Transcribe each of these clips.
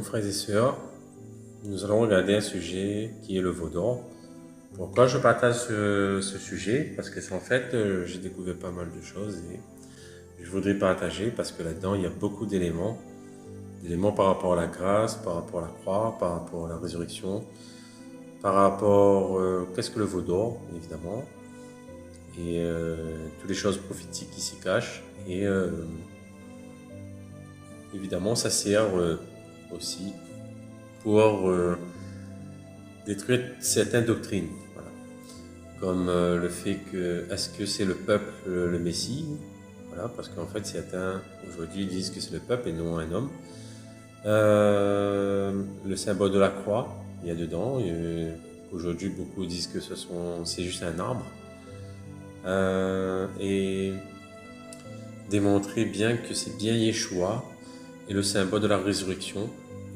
frères et sœurs, nous allons regarder un sujet qui est le veau d'or. Pourquoi je partage ce sujet? Parce que c'est en fait, j'ai découvert pas mal de choses et je voudrais partager parce que là-dedans, il y a beaucoup d'éléments. D'éléments par rapport à la grâce, par rapport à la croix, par rapport à la résurrection, par rapport qu'est-ce que le veau d'or, évidemment, et toutes les choses prophétiques qui s'y cachent. Et évidemment, ça sert aussi pour détruire certaines doctrines. Voilà. Comme le fait que, est-ce que c'est le peuple le Messie? Voilà, parce qu'en fait, certains aujourd'hui disent que c'est le peuple et non un homme. Le symbole de la croix, il y a dedans. Aujourd'hui, beaucoup disent que c'est juste un arbre. Et démontrer bien que c'est bien Yeshua et le symbole de la résurrection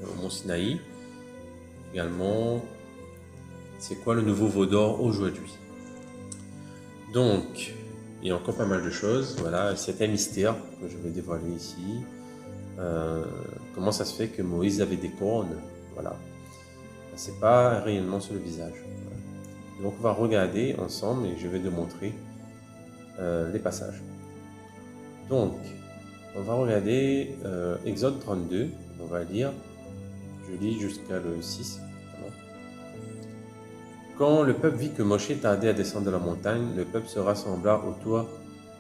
au mont Sinaï. Également, c'est quoi le nouveau veau d'or aujourd'hui? Donc, il y a encore pas mal de choses. Voilà, c'est un mystère que je vais dévoiler ici. Comment ça se fait que Moïse avait des cornes? Voilà, c'est pas réellement sur le visage. Voilà. Donc, on va regarder ensemble et je vais te montrer les passages. Donc, on va regarder Exode 32. On va lire, je lis jusqu'à le 6. Quand le peuple vit que Moshe tardait à descendre de la montagne, le peuple se rassembla autour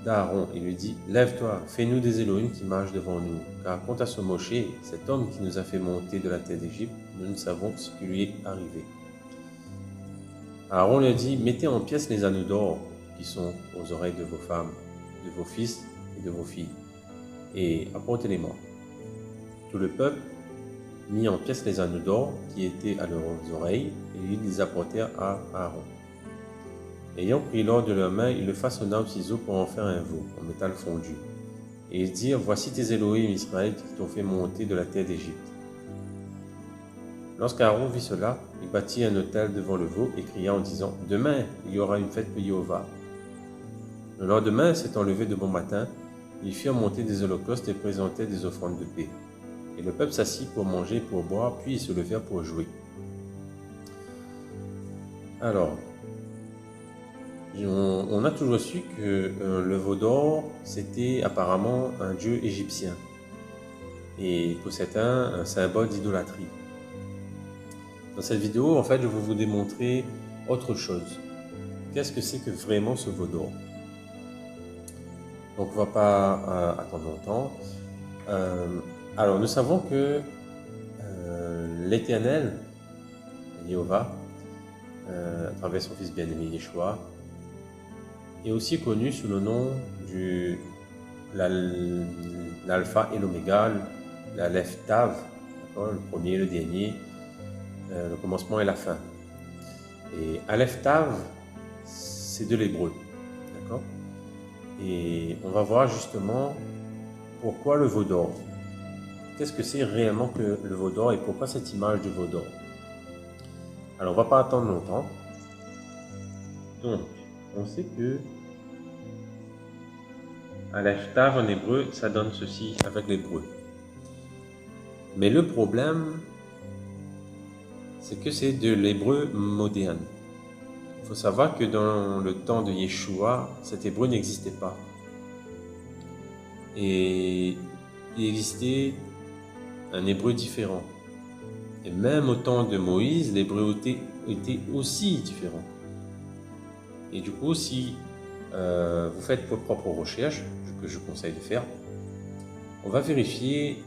d'Aaron et lui dit « Lève-toi, fais-nous des Élohim qui marchent devant nous. Car quant à ce Moshe, cet homme qui nous a fait monter de la terre d'Égypte, nous ne savons ce qui lui est arrivé. » Aaron leur dit « Mettez en pièces les anneaux d'or qui sont aux oreilles de vos femmes, de vos fils et de vos filles, et apportez-les-moi. » Tout le peuple mit en pièces les anneaux d'or qui étaient à leurs oreilles, et ils les apportèrent à Aaron. Ayant pris l'or de leurs mains, il le façonna au ciseau pour en faire un veau, en métal fondu. Et ils dirent, voici tes Élohim Israël qui t'ont fait monter de la terre d'Égypte. Lorsqu'Aaron vit cela, il bâtit un autel devant le veau et cria en disant, demain, il y aura une fête pour Jéhovah. Le lendemain, s'étant levé de bon matin, ils firent monter des holocaustes et présentèrent des offrandes de paix. Et le peuple s'assit pour manger, pour boire, puis ils se levèrent pour jouer. Alors, on a toujours su que le veau d'or, c'était apparemment un dieu égyptien. Et pour certains, un symbole d'idolâtrie. Dans cette vidéo, en fait, je vais vous démontrer autre chose. Qu'est-ce que c'est que vraiment ce veau d'or? Donc, on ne va pas attendre longtemps. Alors, nous savons que l'Éternel, Jéhovah, à travers son fils bien-aimé Yeshua, est aussi connu sous le nom du l'alpha et l'oméga, l'Aleph Tav, le premier et le dernier, le commencement et la fin. Et Aleph Tav, c'est de l'hébreu, d'accord? Et on va voir justement pourquoi le veau d'or. Qu'est-ce que c'est réellement que le veau d'or et pourquoi cette image du veau d'or? Alors, on ne va pas attendre longtemps. Donc, on sait que Aleph Tav en hébreu, ça donne ceci avec l'hébreu. Mais le problème, c'est que c'est de l'hébreu moderne. Il faut savoir que dans le temps de Yeshua, cet hébreu n'existait pas. Et il existait un hébreu différent. Et même au temps de Moïse, l'hébreu était aussi différent. Et du coup, si vous faites vos propres recherches, que je conseille de faire, on va vérifier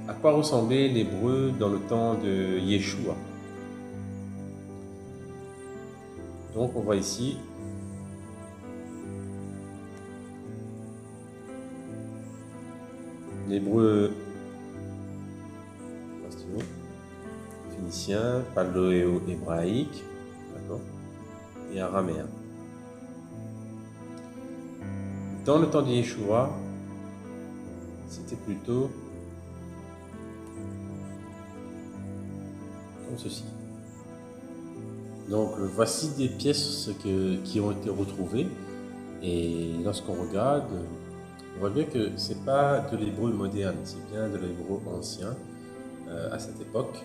à quoi ressemblait l'hébreu dans le temps de Yeshua. Donc on voit ici l'hébreu phénicien, paléo-hébraïque, et araméen. Dans le temps de Yeshua, c'était plutôt comme ceci. Donc voici des pièces qui ont été retrouvées, et lorsqu'on regarde, on voit bien que c'est pas de l'hébreu moderne, c'est bien de l'hébreu ancien. à cette époque.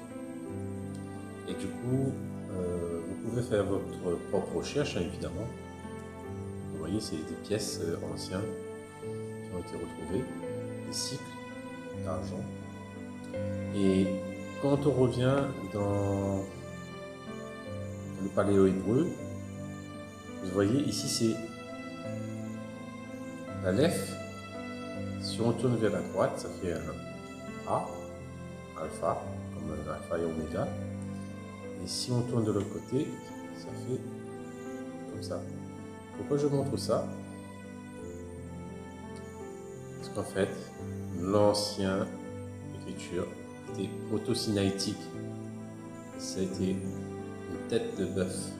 Et du coup, vous pouvez faire votre propre recherche, hein, évidemment. Vous voyez, c'est des pièces anciennes qui ont été retrouvées, des cycles d'argent. Et quand on revient dans le paléo-hébreu, vous voyez ici c'est l'Aleph. Si on tourne vers la droite, ça fait un A, alpha, comme alpha et oméga. Et si on tourne de l'autre côté, ça fait comme ça. Pourquoi je montre ça? Parce qu'en fait, l'ancienne écriture était proto-sinaïtique. C'était une tête de bœuf.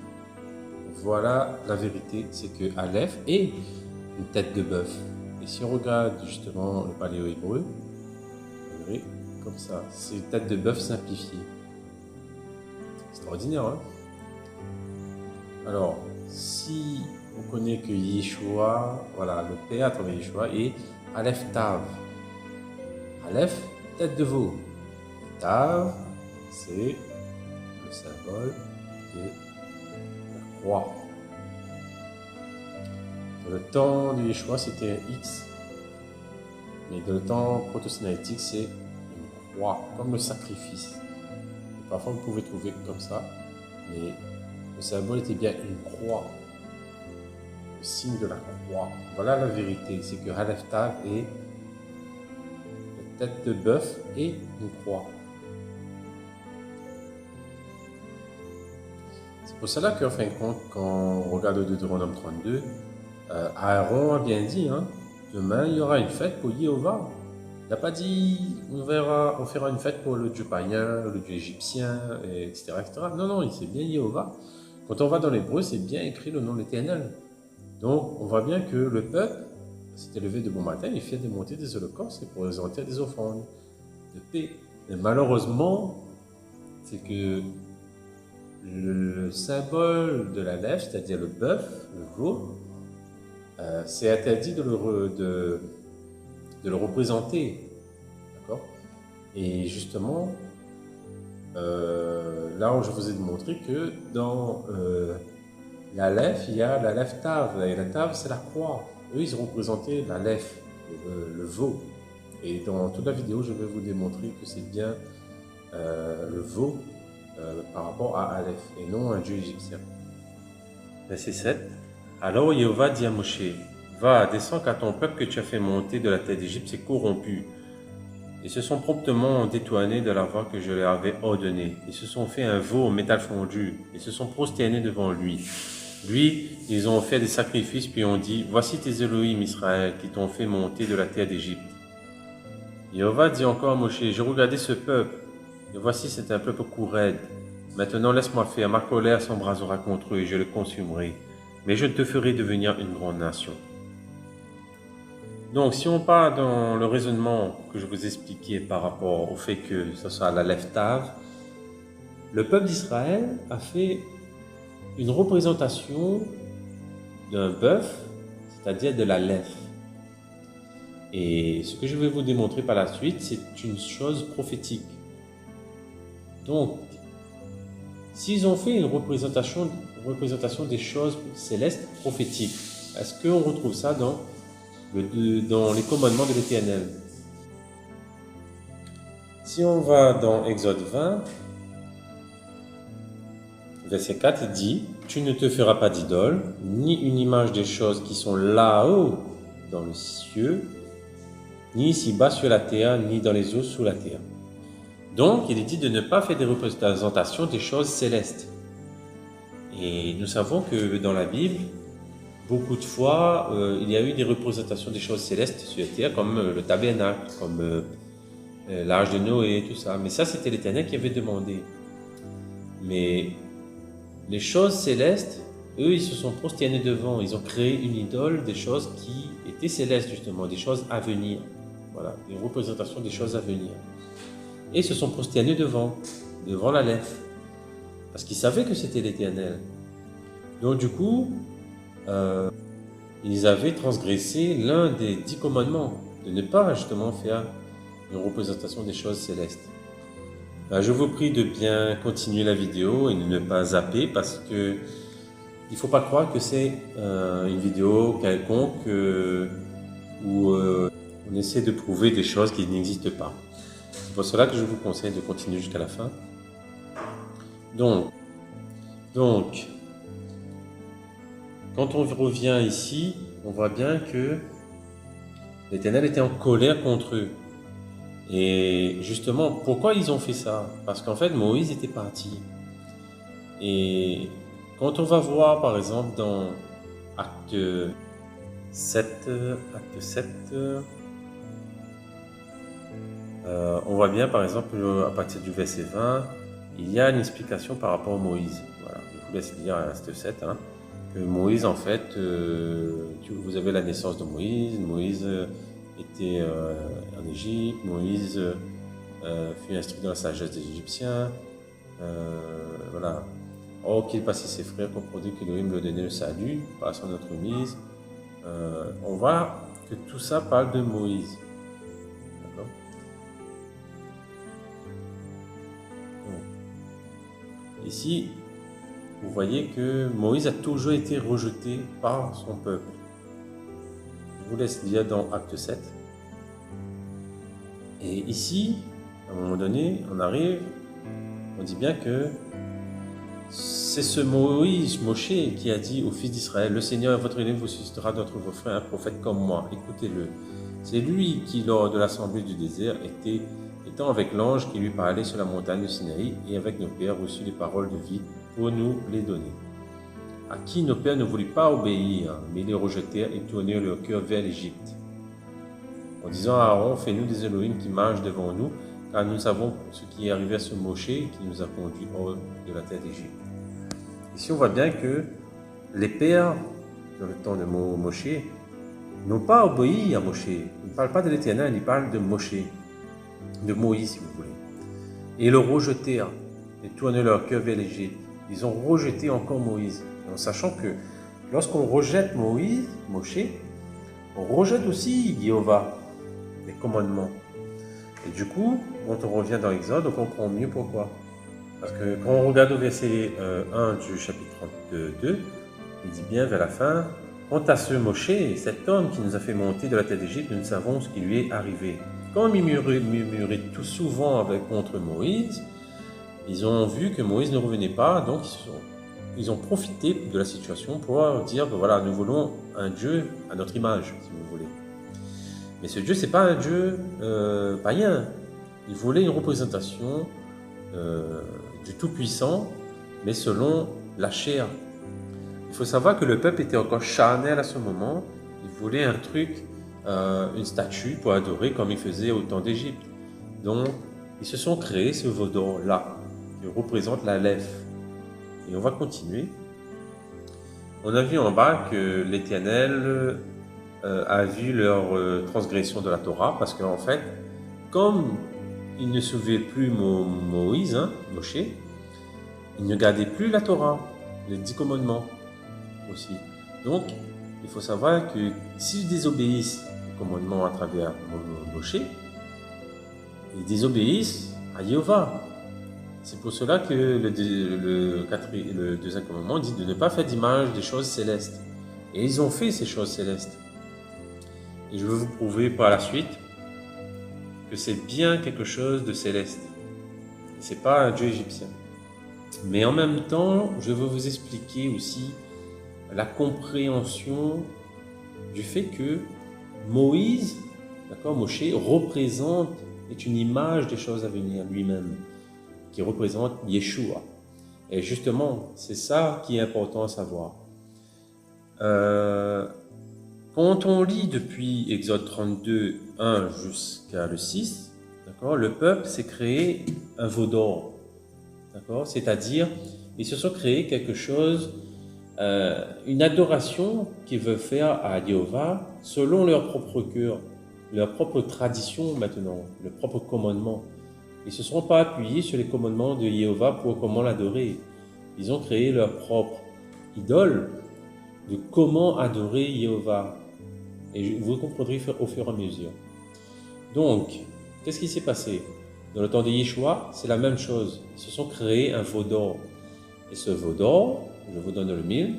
Voilà la vérité, c'est que Aleph est une tête de bœuf. Et si on regarde justement le paléo-hébreu, vous verrez comme ça, c'est une tête de bœuf simplifiée. Extraordinaire, hein? Alors, si on connaît que Yeshua, voilà, le Père à travers Yeshua est Aleph Tav. Aleph, tête de veau. Tav, c'est le symbole de la croix. Dans le temps de Yeshua, c'était un X. Mais dans le temps proto-sinaïtique, c'est une croix, comme le sacrifice. Et parfois, vous pouvez trouver comme ça, mais le symbole était bien une croix. Le signe de la croix. Voilà la vérité, c'est que Aleph Tav est la tête de bœuf et une croix. C'est pour cela qu'en fin de compte, quand on regarde le Deutéronome 32, Aaron a bien dit, hein, demain il y aura une fête pour Jéhovah. Il n'a pas dit on fera une fête pour le dieu païen, le dieu égyptien, etc., etc. Non, non, c'est bien Jéhovah. Quand on va dans l'hébreu, c'est bien écrit le nom de l'Éternel. Donc on voit bien que le peuple s'était levé de bon matin et fait démonter des holocaustes et présenter des offrandes de paix. Mais malheureusement, c'est que le symbole de la lèvre, c'est-à-dire le bœuf, le veau, c'est interdit de le représenter. D'accord? Et justement, là où je vous ai montré que dans la lèvre, il y a la lèvre Tav. Et la Tav, c'est la croix. Eux, ils ont représenté la lèvre, le veau. Et dans toute la vidéo, je vais vous démontrer que c'est bien le veau par rapport à Aleph et non un dieu égyptien. Verset 7. Alors Jéhovah dit à Moshe, va, descends car ton peuple que tu as fait monter de la terre d'Égypte s'est corrompu. Ils se sont promptement détournés de la voie que je leur avais ordonnée. Ils se sont fait un veau au métal fondu. Ils se sont prosternés devant lui. Lui, ils ont fait des sacrifices puis ont dit, voici tes Elohim Israël qui t'ont fait monter de la terre d'Égypte. Jéhovah dit encore à Moshe, j'ai regardé ce peuple, et voici c'est un peuple court-raide. Maintenant laisse-moi faire, ma colère s'embrasera contre eux et je le consumerai. Mais je te ferai devenir une grande nation. Donc, si on part dans le raisonnement que je vous expliquais par rapport au fait que ce soit la lèvre Tav, le peuple d'Israël a fait une représentation d'un bœuf, c'est-à-dire de la lèvre. Et ce que je vais vous démontrer par la suite, c'est une chose prophétique. Donc, s'ils ont fait une représentation des choses célestes prophétiques, est-ce qu'on retrouve ça dans les commandements de l'Éternel? Si on va dans Exode 20, verset 4, il dit « Tu ne te feras pas d'idole, ni une image des choses qui sont là-haut dans le ciel, ni ici-bas sur la terre, ni dans les eaux sous la terre. » Donc, il est dit de ne pas faire des représentations des choses célestes. Et nous savons que dans la Bible, beaucoup de fois, il y a eu des représentations des choses célestes sur la terre, comme le tabernacle, comme l'arche de Noé, tout ça. Mais ça, c'était l'Éternel qui avait demandé. Mais les choses célestes, eux, ils se sont prosternés devant. Ils ont créé une idole des choses qui étaient célestes, justement, des choses à venir. Voilà, des représentations des choses à venir. Et ils se sont prosternés devant la lèvre. Parce qu'ils savaient que c'était l'Éternel. Donc du coup, ils avaient transgressé l'un des 10 commandements, de ne pas justement faire une représentation des choses célestes. Je vous prie de bien continuer la vidéo et de ne pas zapper parce que il ne faut pas croire que c'est une vidéo quelconque où on essaie de prouver des choses qui n'existent pas. C'est pour cela que je vous conseille de continuer jusqu'à la fin. Donc, quand on revient ici, on voit bien que l'Éternel était en colère contre eux. Et justement, pourquoi ils ont fait ça? Parce qu'en fait, Moïse était parti. Et quand on va voir, par exemple, dans Acte 7, on voit bien, par exemple, à partir du verset 20, il y a une explication par rapport à Moïse. Voilà, je vous laisse lire Acte 7, que Moïse, en fait, vous avez la naissance de Moïse. Moïse était en Égypte. Moïse fut instruit dans la sagesse des Égyptiens. Voilà. Or qu'il passait ses frères, comprenait que Elohim leur donnait le salut par son entremise. On voit que tout ça parle de Moïse. D'accord. Ici, vous voyez que Moïse a toujours été rejeté par son peuple. Je vous laisse lire dans Acte 7. Et ici, à un moment donné, on arrive, on dit bien que c'est ce Moïse, Moshe, qui a dit aux fils d'Israël, le Seigneur, votre Elohim, vous suscitera d'entre vos frères un prophète comme moi, écoutez-le. C'est lui qui, lors de l'assemblée du désert, étant avec l'ange qui lui parlait sur la montagne de Sinaï, et avec nos pères, reçut les paroles de vie pour nous les donner. À qui nos pères ne voulaient pas obéir, mais les rejetèrent et tournèrent leur cœur vers l'Égypte. En disant à Aaron, fais-nous des Elohim qui marchent devant nous, car nous savons ce qui est arrivé à ce Moshe qui nous a conduits hors de la terre d'Égypte. Ici, on voit bien que les pères, dans le temps de Moshe, n'ont pas obéi à Moshe. Ils ne parlent pas de l'Éternel, ils parlent de Moshe, de Moïse, si vous voulez. Et le rejetèrent et tournèrent leur cœur vers l'Égypte. Ils ont rejeté encore Moïse. En sachant que lorsqu'on rejette Moshe, on rejette aussi Jéhovah, les commandements. Et du coup, quand on revient dans l'Exode, on comprend mieux pourquoi. Parce que quand on regarde au verset 1 du chapitre 32, il dit bien vers la fin, « Quant à ce Moshe, cet homme qui nous a fait monter de la terre d'Égypte, nous ne savons ce qui lui est arrivé. » Comme ils murmuraient tout souvent contre Moïse, ils ont vu que Moïse ne revenait pas, donc ils ont profité de la situation pour dire, voilà, nous voulons un Dieu à notre image, si vous voulez. Mais ce Dieu, ce n'est pas un Dieu païen. Il voulait une représentation du Tout-Puissant, mais selon la chair. Il faut savoir que le peuple était encore charnel à ce moment. Il voulait un truc, une statue pour adorer comme il faisait au temps d'Égypte. Donc, ils se sont créés ce veau d'or-là, qui représente la lèvre. Et on va continuer. On a vu en bas que l'Éternel a vu leur transgression de la Torah, parce qu'en fait, comme il ne suivait plus Moïse, Moshe, il ne gardait plus la Torah, les 10 commandements aussi. Donc, il faut savoir que s'ils désobéissent aux commandements à travers Moshe, ils désobéissent à Jéhovah. C'est pour cela que le deuxième commandement dit de ne pas faire d'image des choses célestes. Et ils ont fait ces choses célestes. Et je vais vous prouver par la suite que c'est bien quelque chose de céleste. Ce n'est pas un dieu égyptien. Mais en même temps, je vais vous expliquer aussi la compréhension du fait que Moïse, Moshe, est une image des choses à venir lui-même, qui représente Yeshua. Et justement, c'est ça qui est important à savoir. Quand on lit depuis Exode 32, 1 jusqu'à le 6, le peuple s'est créé un veau d'or. C'est-à-dire, ils se sont créés quelque chose, une adoration qu'ils veulent faire à Jéhovah selon leur propre cœur, leur propre tradition maintenant, leur propre commandement. Ils ne se sont pas appuyés sur les commandements de Jéhovah pour comment l'adorer. Ils ont créé leur propre idole de comment adorer Jéhovah. Et vous comprendrez au fur et à mesure. Donc, qu'est-ce qui s'est passé? Dans le temps de Yeshua, c'est la même chose. Ils se sont créés un veau d'or. Et ce veau d'or, je vous donne le mille,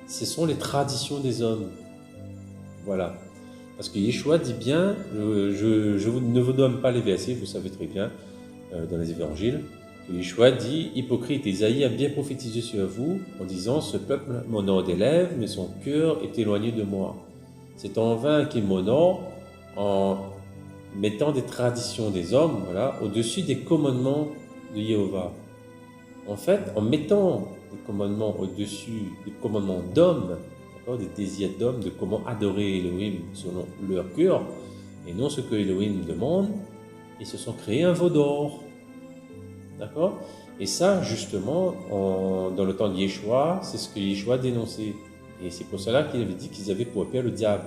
ce sont les traditions des hommes. Voilà. Parce que Yeshua dit bien, ne vous donne pas les versets, vous savez très bien, dans les évangiles, que Yeshua dit, hypocrite, Isaïe a bien prophétisé sur vous en disant, ce peuple m'honore des lèvres, mais son cœur est éloigné de moi. C'est en vain qu'il m'honore en mettant des traditions des hommes, voilà, au-dessus des commandements de Jéhovah. En fait, en mettant des commandements au-dessus des commandements d'hommes, des désirs d'hommes, de comment adorer Elohim selon leur cœur, et non ce que Elohim demande, ils se sont créés un veau d'or. D'accord? Et ça, justement, dans le temps de Yeshua, c'est ce que Yeshua dénonçait. Et c'est pour cela qu'il avait dit qu'ils avaient pour père le diable.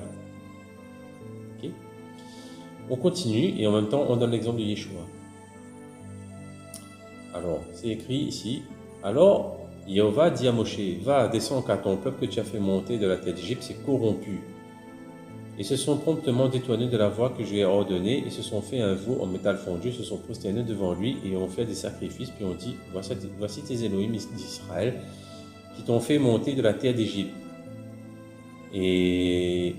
Okay? On continue, et en même temps, on donne l'exemple de Yeshua. Alors, c'est écrit ici. Alors, Jéhovah dit à Moshe, va, descends car ton peuple que tu as fait monter de la terre d'Égypte s'est corrompu. Ils se sont promptement détournés de la voie que je lui ai ordonnée et se sont fait un veau en métal fondu, se sont prosternés devant lui et ont fait des sacrifices, puis ont dit, voici tes Elohim d'Israël qui t'ont fait monter de la terre d'Égypte. Et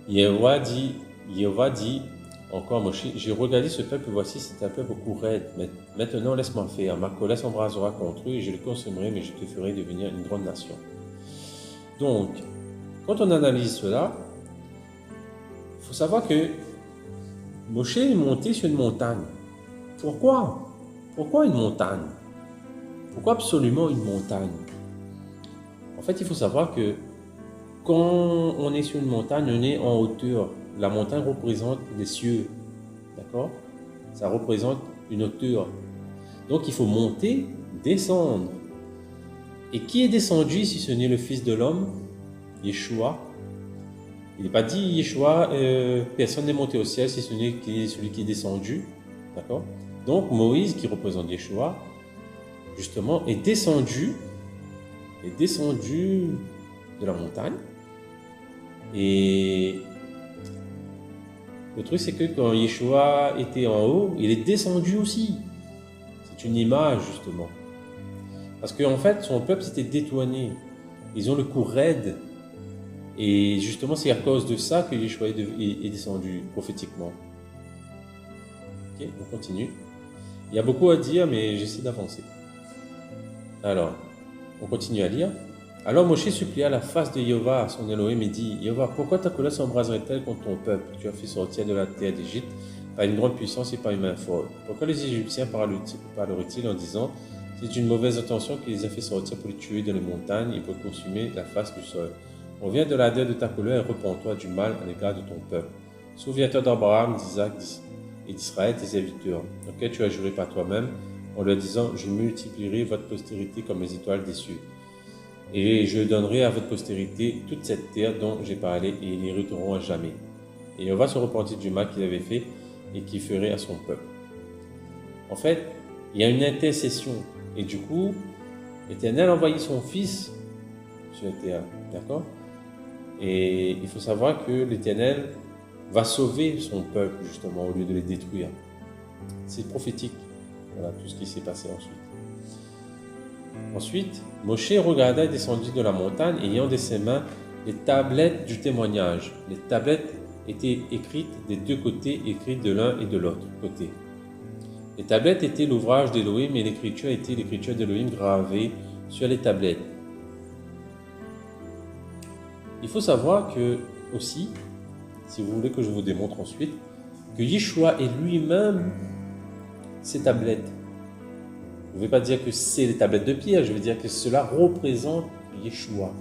Jéhovah dit encore Moshe, j'ai regardé ce peuple, voici c'est un peuple au cou raide. Maintenant laisse-moi faire, ma colère s'embrasera contre eux et je le consumerai, mais je te ferai devenir une grande nation. Donc, quand on analyse cela, il faut savoir que Moshe est monté sur une montagne. Pourquoi? Pourquoi une montagne? Pourquoi absolument une montagne? En fait, il faut savoir que quand on est sur une montagne, on est en hauteur. La montagne représente les cieux, d'accord? Ça représente une hauteur. Donc il faut monter, descendre. Et qui est descendu si ce n'est le Fils de l'homme, Yeshua? Il n'est pas dit Yeshua, personne n'est monté au ciel si ce n'est celui qui est descendu, d'accord? Donc Moïse, qui représente Yeshua, justement, est descendu de la montagne. Et le truc, c'est que quand Yeshua était en haut, il est descendu aussi. C'est une image, justement. Parce qu'en fait, son peuple s'était détourné. Ils ont le cou raide. Et justement, c'est à cause de ça que Yeshua est descendu prophétiquement. Ok, on continue. Il y a beaucoup à dire, mais j'essaie d'avancer. Alors, on continue à lire. Alors Moshe supplia la face de Jéhovah, son Elohim, et dit, Jéhovah, pourquoi ta colère s'embraserait-elle contre ton peuple? Tu as fait sortir de la terre d'Égypte par une grande puissance et par une main forte. Pourquoi les Égyptiens parleraient-ils en disant, c'est une mauvaise intention qui les a fait sortir pour les tuer dans les montagnes et pour consumer la face du sol? Reviens de l'ardeur de ta colère et repens-toi du mal à l'égard de ton peuple. Souviens-toi d'Abraham, d'Isaac et d'Israël, tes serviteurs, auxquels tu as juré par toi-même, en leur disant, je multiplierai votre postérité comme les étoiles des cieux. Et je donnerai à votre postérité toute cette terre dont j'ai parlé, et ils n'hériteront à jamais. Et on va se repentir du mal qu'il avait fait et qu'il ferait à son peuple. En fait, il y a une intercession. Et du coup, l'Éternel a envoyé son Fils sur la terre. D'accord? Et il faut savoir que l'Éternel va sauver son peuple, justement, au lieu de les détruire. C'est prophétique. Voilà tout ce qui s'est passé ensuite. Ensuite, Moshe regarda et descendit de la montagne, ayant de ses mains les tablettes du témoignage. Les tablettes étaient écrites des deux côtés, écrites de l'un et de l'autre côté. Les tablettes étaient l'ouvrage d'Elohim et l'écriture était l'écriture d'Elohim gravée sur les tablettes. Il faut savoir que, aussi, si vous voulez que je vous démontre ensuite, que Yeshua est lui-même ces tablettes. Je ne vais pas dire que c'est les tablettes de pierre, je veux dire que cela représente Yeshua.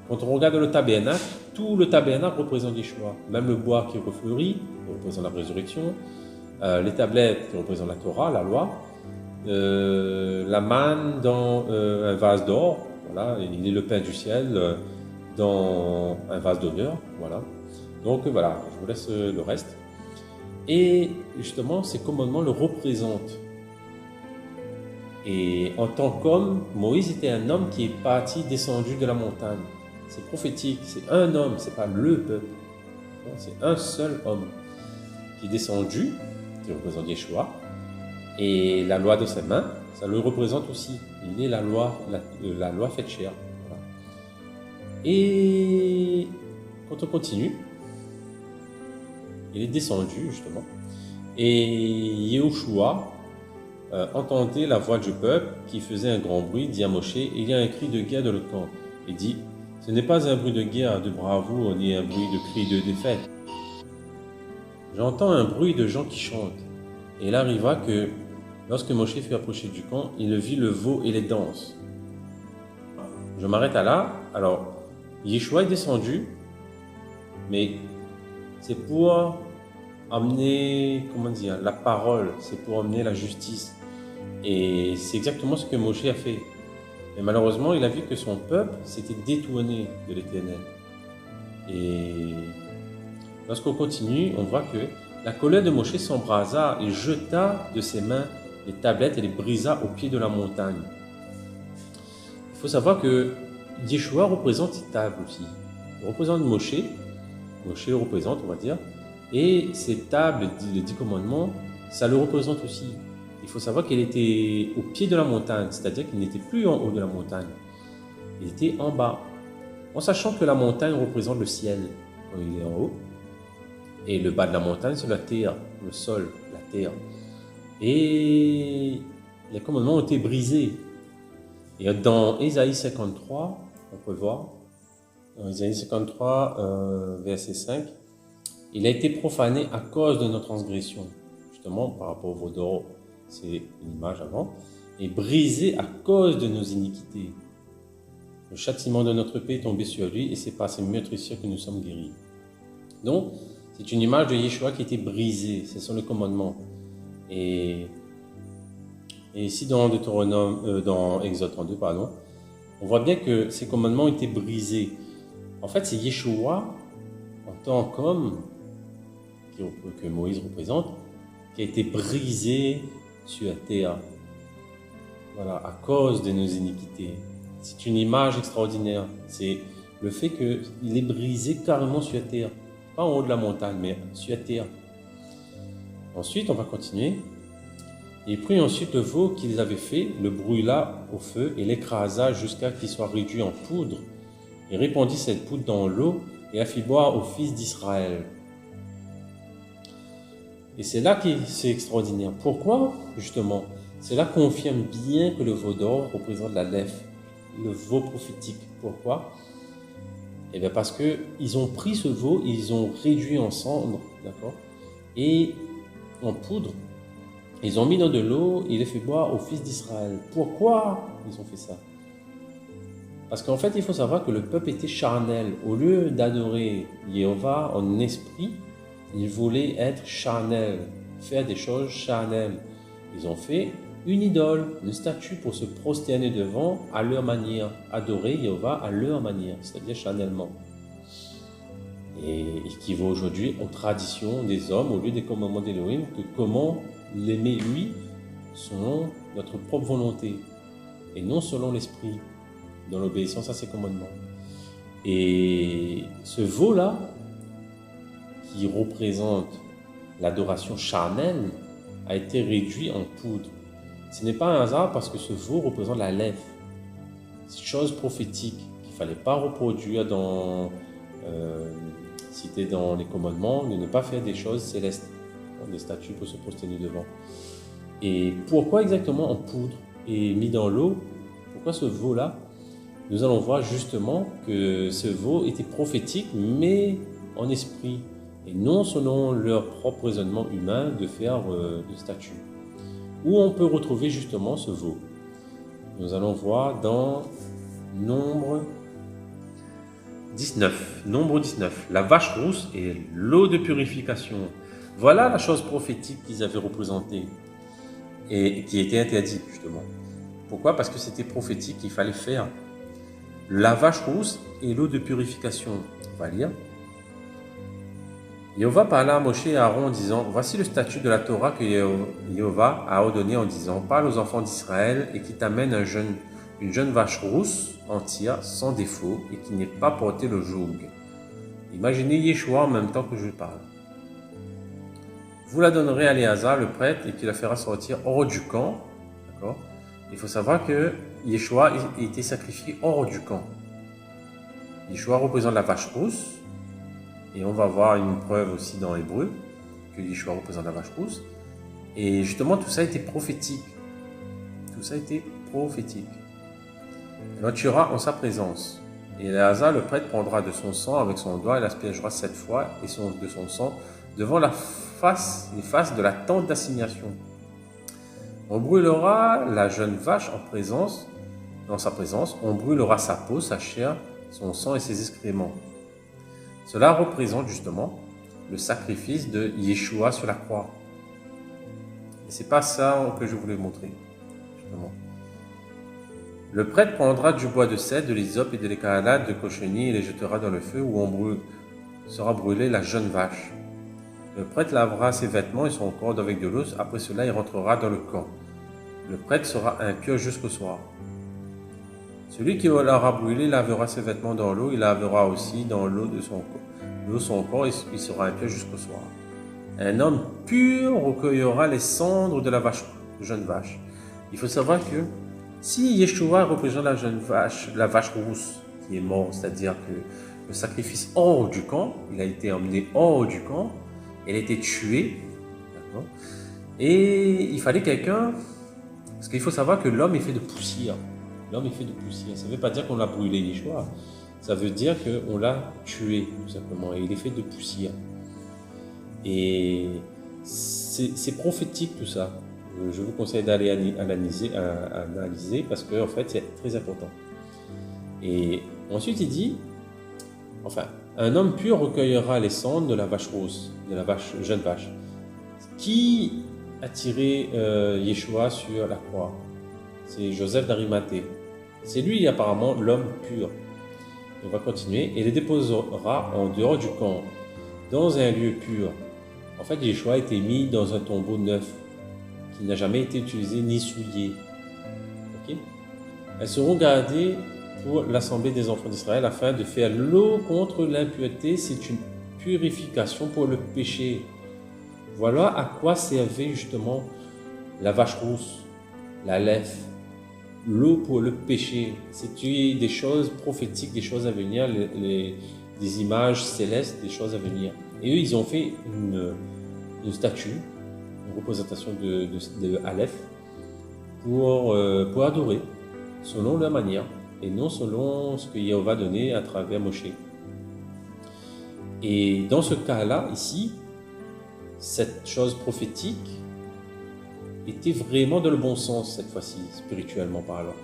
Quand on regarde le tabernacle, tout le tabernacle représente Yeshua. Même le bois qui refleurit, qui représente la résurrection, les tablettes qui représentent la Torah, la loi, la manne dans un vase d'or, voilà, il est le pain du ciel dans un vase d'honneur, voilà. Donc voilà, je vous laisse le reste. Et justement, ces commandements le représentent. Et en tant qu'homme, Moïse était un homme qui est parti, descendu de la montagne. C'est prophétique, c'est un homme, c'est pas le peuple. C'est un seul homme qui est descendu qui représente Yeshua, et la loi de ses mains, ça le représente aussi. Il est la loi faite chair. Voilà. Et quand on continue, il est descendu justement, et Yehoshua entendait la voix du peuple qui faisait un grand bruit, dit à Moshe, il y a un cri de guerre dans le camp. Il dit, ce n'est pas un bruit de guerre, de bravoure, ni un bruit de cri de défaite. J'entends un bruit de gens qui chantent. Et il arriva que, lorsque Moshe fut approché du camp, il vit le veau et les danses. Je m'arrête à là. Alors, Yeshua est descendu, mais c'est pour amener, la parole, c'est pour amener la justice. Et c'est exactement ce que Moshe a fait. Mais malheureusement, il a vu que son peuple s'était détourné de l'Éternel. Et lorsqu'on continue, on voit que la colère de Moshe s'embrasa et jeta de ses mains les tablettes et les brisa au pied de la montagne. Il faut savoir que Yeshua représente ces tables aussi. Il représente Moshe. Moshe le représente, on va dire. Et ces tables, les 10 commandements, ça le représente aussi. Il faut savoir qu'il était au pied de la montagne, c'est-à-dire qu'il n'était plus en haut de la montagne. Il était en bas. En sachant que la montagne représente le ciel quand il est en haut. Et le bas de la montagne, c'est la terre, le sol, la terre. Et les commandements ont été brisés. Et dans Ésaïe 53, on peut voir, dans Ésaïe 53, verset 5, il a été profané à cause de nos transgressions. Justement, par rapport au veau d'or, c'est une image avant. Et brisé à cause de nos iniquités. Le châtiment de notre paix est tombé sur lui et c'est par ses meurtrissures que nous sommes guéris. Donc, c'est une image de Yeshua qui a été brisée. Ce sont les commandements. Et ici, dans Exode 32, on voit bien que ces commandements ont été brisés. En fait, c'est Yeshua, en tant qu'homme, que Moïse représente, qui a été brisé sur la terre. Voilà, à cause de nos iniquités. C'est une image extraordinaire. C'est le fait qu'il est brisé carrément sur la terre. Pas en haut de la montagne, mais sur la terre. Ensuite, on va continuer. Il prit ensuite le veau qu'ils avaient fait, le brûla au feu et l'écrasa jusqu'à qu'il soit réduit en poudre. Il répandit cette poudre dans l'eau et la fit boire aux fils d'Israël. Et c'est là que c'est extraordinaire. Pourquoi, justement? Cela confirme bien que le veau d'or représente la lèpre, le veau prophétique. Pourquoi? Eh bien parce qu'ils ont pris ce veau, ils ont réduit en cendres, d'accord? Et en poudre, ils ont mis dans de l'eau et il les fait boire aux fils d'Israël. Pourquoi ils ont fait ça? Parce qu'en fait, il faut savoir que le peuple était charnel. Au lieu d'adorer Jéhovah en esprit, ils voulaient être charnels, faire des choses charnelles. Ils ont fait une idole, une statue pour se prosterner devant à leur manière, adorer Jéhovah à leur manière, c'est-à-dire charnellement. Et qui va aujourd'hui aux traditions des hommes au lieu des commandements d'Élohim, que comment l'aimer lui selon notre propre volonté et non selon l'esprit, dans l'obéissance à ses commandements. Et ce veau-là, qui représente l'adoration charnelle, a été réduit en poudre. Ce n'est pas un hasard parce que ce veau représente la lèpre. C'est une chose prophétique qu'il ne fallait pas reproduire cité dans les commandements, de ne pas faire des choses célestes, des statues pour se prosterner devant. Et pourquoi exactement en poudre et mis dans l'eau? Pourquoi ce veau-là? Nous allons voir justement que ce veau était prophétique, mais en esprit, et non selon leur propre raisonnement humain de faire de statues. Où on peut retrouver justement ce veau? Nous allons voir dans Nombre 19. Nombre 19. La vache rousse et l'eau de purification. Voilà la chose prophétique qu'ils avaient représentée et qui était interdite justement. Pourquoi? Parce que c'était prophétique, il fallait faire la vache rousse et l'eau de purification. On va lire. Jéhovah parla à Moshe et à Aaron en disant, voici le statut de la Torah que Jéhovah a ordonné en disant, parle aux enfants d'Israël et qui t'amène une jeune vache rousse entière, sans défaut, et qui n'ait pas porté le joug. Imaginez Yeshua en même temps que je parle. vous la donnerez à Éléazar, le prêtre, et qui la fera sortir hors du camp. D'accord? Il faut savoir que Yeshua a été sacrifié hors du camp. Yeshua représente la vache rousse, et on va voir une preuve aussi dans Hébreu, que Yeshua représente la vache rousse. Et justement, tout ça a été prophétique. Tout ça a été prophétique. Alors tu iras en sa présence. Et Éléazar, le prêtre, prendra de son sang avec son doigt et l'aspergera 7 fois et de son sang devant les faces de la tente d'assignation. On brûlera la jeune vache dans sa présence, on brûlera sa peau, sa chair, son sang et ses excréments. Cela représente justement le sacrifice de Yeshua sur la croix. Et c'est pas ça que je voulais montrer, justement. Le prêtre prendra du bois de cèdre, de l'hysope et de l'écarlate, de cochenille et les jettera dans le feu où sera brûlée la jeune vache. Le prêtre lavera ses vêtements et son corps avec de l'eau. Après cela, il rentrera dans le camp. Le prêtre sera impur jusqu'au soir. Celui qui l'aura brûlé lavera ses vêtements dans l'eau. Il lavera aussi dans l'eau son corps et il sera impur jusqu'au soir. Un homme pur recueillera les cendres de la jeune vache. Il faut savoir que si Yeshua représente la vache rousse qui est morte, c'est-à-dire que le sacrifice hors du camp, il a été emmené hors du camp, elle a été tuée, d'accord? Et il fallait quelqu'un, parce qu'il faut savoir que l'homme est fait de poussière. L'homme est fait de poussière. Ça ne veut pas dire qu'on l'a brûlé Yeshua, ça veut dire qu'on l'a tué, tout simplement, et il est fait de poussière. Et c'est prophétique tout ça. Je vous conseille d'aller analyser parce que en fait c'est très important. Et ensuite il dit, un homme pur recueillera les cendres de la vache rousse, de la jeune vache. Qui a tiré Yeshua sur la croix? C'est Joseph d'Arimathée. C'est lui apparemment l'homme pur. On va continuer. Et les déposera en dehors du camp, dans un lieu pur. En fait, Yeshua a été mis dans un tombeau neuf, qui n'a jamais été utilisé ni souillé. Okay? Elles seront gardées pour l'assemblée des enfants d'Israël afin de faire l'eau contre l'impureté. C'est une purification pour le péché. Voilà à quoi servait justement la vache rousse, la lèvre, l'eau pour le péché. C'était des choses prophétiques, des choses à venir, des images célestes, des choses à venir. Et eux, ils ont fait une statue, une représentation de Aleph pour adorer selon leur manière et non selon ce que Yahweh a donné à travers Moshe. Et dans ce cas-là, ici, cette chose prophétique était vraiment dans le bon sens cette fois-ci, spirituellement parlant.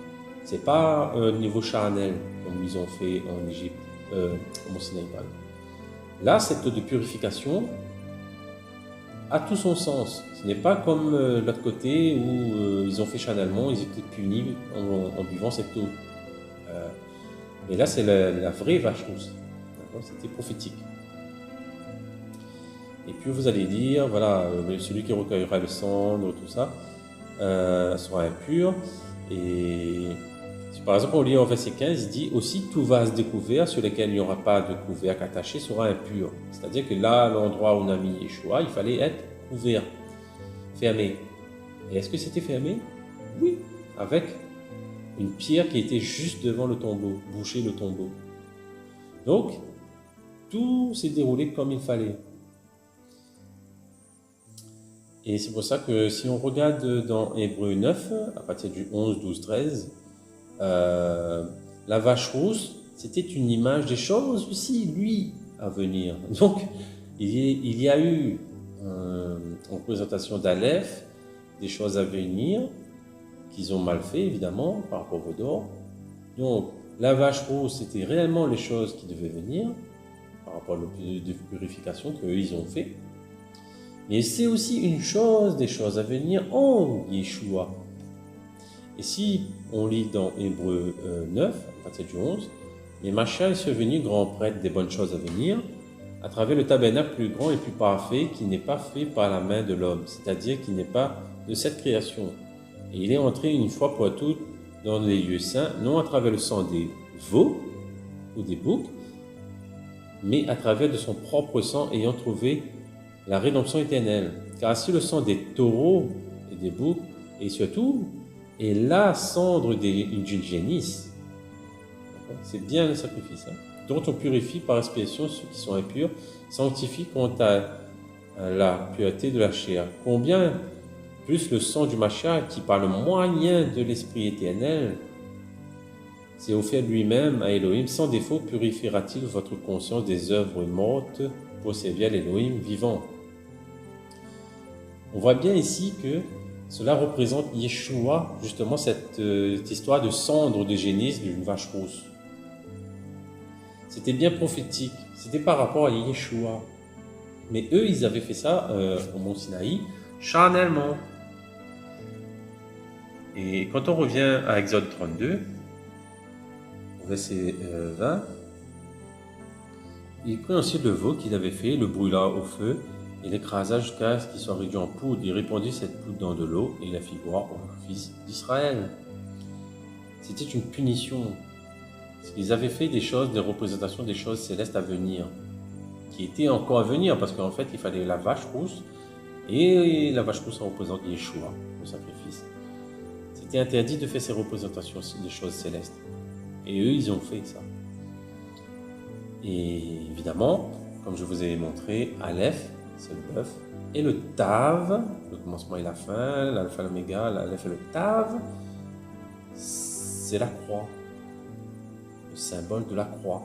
C'est pas un niveau charnel comme ils ont fait en Égypte, au Mont-Sinaï. Là, cette eau de purification a tout son sens. Ce n'est pas comme l'autre côté où ils ont fait charnellement, ils étaient punis en buvant cette eau. Mais là, c'est la vraie vache rousse. C'était prophétique. Et puis vous allez dire, voilà, celui qui recueillera le cendre, tout ça, sera impur. Et par exemple, on lit en verset 15, il dit aussi tout vase découvert sur lequel il n'y aura pas de couvercle attaché sera impur. C'est-à-dire que là, l'endroit où on a mis Yeshua, il fallait être couvert, fermé. Et est-ce que c'était fermé? Oui, avec une pierre qui était juste devant le tombeau, boucher le tombeau. Donc, tout s'est déroulé comme il fallait. Et c'est pour ça que si on regarde dans Hébreu 9, à partir du 11, 12, 13, la vache rousse, c'était une image des choses aussi, lui, à venir. Donc, il y a eu en représentation d'Aleph des choses à venir qu'ils ont mal fait, évidemment, par rapport au d'or. Donc, la vache rousse, c'était réellement les choses qui devaient venir par rapport à la purification qu'eux, ils ont fait. Mais c'est aussi une chose, des choses à venir en Yeshua. Et si on lit dans Hébreu 9, à partir du 11, « Mais Mashiach est survenu grand prêtre des bonnes choses à venir, à travers le tabernacle plus grand et plus parfait, qui n'est pas fait par la main de l'homme, c'est-à-dire qui n'est pas de cette création. Et il est entré une fois pour toutes dans les lieux saints, non à travers le sang des veaux ou des boucs, mais à travers de son propre sang, ayant trouvé la rédemption éternelle. Car si le sang des taureaux et des boucs, et surtout, est la cendre d'une génisse, c'est bien le sacrifice, hein, dont on purifie par expiation ceux qui sont impurs, sanctifie quant à la pureté de la chair. Combien plus le sang du Mashiach, qui par le moyen de l'Esprit éternel s'est offert lui-même à Elohim, sans défaut purifiera-t-il votre conscience des œuvres mortes pour servir l'Elohim vivant. On voit bien ici que cela représente Yeshua, justement cette histoire de cendre de génisse d'une vache rousse. C'était bien prophétique, c'était par rapport à Yeshua. Mais eux, ils avaient fait ça au Mont Sinaï, charnellement. Et quand on revient à Exode 32, au verset 20, il prit ensuite le veau qu'il avait fait, le brûla au feu, et l'écrasa jusqu'à ce qu'il soit réduit en poudre. Il répandit cette poudre dans de l'eau, et il la fit boire aux fils d'Israël. C'était une punition. Parce qu'ils avaient fait des choses, des représentations des choses célestes à venir, qui étaient encore à venir, parce qu'en fait, il fallait la vache rousse, et la vache rousse représente Yeshua, le sacrifice. C'était interdit de faire ces représentations des choses célestes. Et eux, ils ont fait ça. Et évidemment, comme je vous ai montré, Aleph, c'est le bœuf, et le Tav, le commencement et la fin, l'alpha, l'oméga, l'Aleph et le Tav, c'est la croix, le symbole de la croix.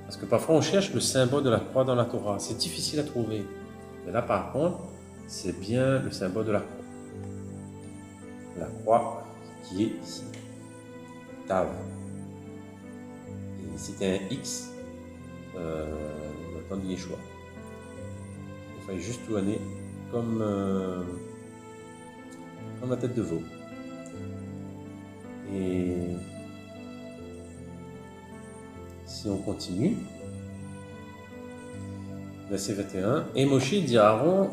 Parce que parfois on cherche le symbole de la croix dans la Torah, c'est difficile à trouver. Mais là par contre, c'est bien le symbole de la croix. La croix qui est ici, Tav. Et c'était un X dans le temps de Yeshua. Il fallait juste tourner comme la tête de veau. Et si on continue, verset 21, et Moshe dit à Aaron,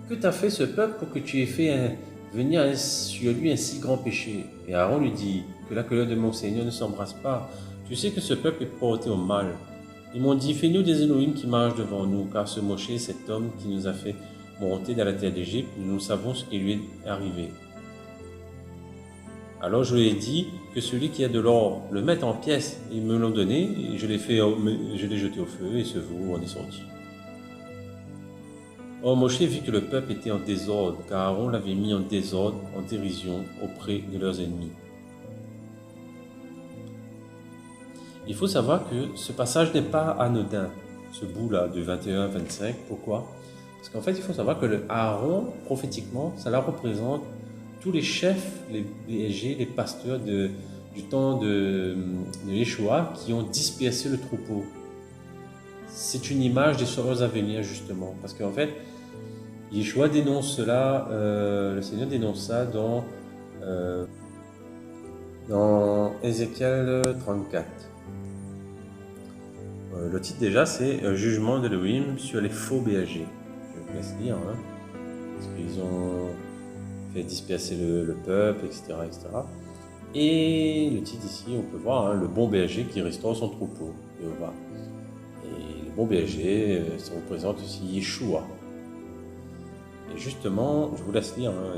que t'as fait ce peuple pour que tu aies fait venir sur lui un si grand péché? Et Aaron lui dit, que la colère de mon Seigneur ne s'embrasse pas. Tu sais que ce peuple est porté au mal. Ils m'ont dit, fais-nous des Elohim qui marchent devant nous, car ce Moshe, cet homme qui nous a fait monter dans la terre d'Égypte, nous savons ce qui lui est arrivé. Alors je lui ai dit que celui qui a de l'or le mette en pièces. Ils me l'ont donné, et je l'ai jeté au feu, et ce veau en est sorti. Or Moshe vit que le peuple était en désordre, car Aaron l'avait mis en désordre, en dérision, auprès de leurs ennemis. Il faut savoir que ce passage n'est pas anodin, ce bout-là de 21 à 25. Pourquoi? Parce qu'en fait, il faut savoir que le Aaron, prophétiquement, cela représente tous les chefs, les bergers, les pasteurs du temps de Yeshua qui ont dispersé le troupeau. C'est une image des choses à venir, justement. Parce qu'en fait, Yeshua dénonce cela, le Seigneur dénonce ça dans Ézéchiel 34. Le titre déjà, c'est Jugement d'Elohim sur les faux bergers. Je vous laisse lire, hein, parce qu'ils ont fait disperser le peuple, etc., etc. Et le titre ici, on peut voir, hein, le bon berger qui restaure son troupeau, Jéhovah. Et le bon berger, ça représente aussi Yeshua. Et justement, je vous laisse lire, hein,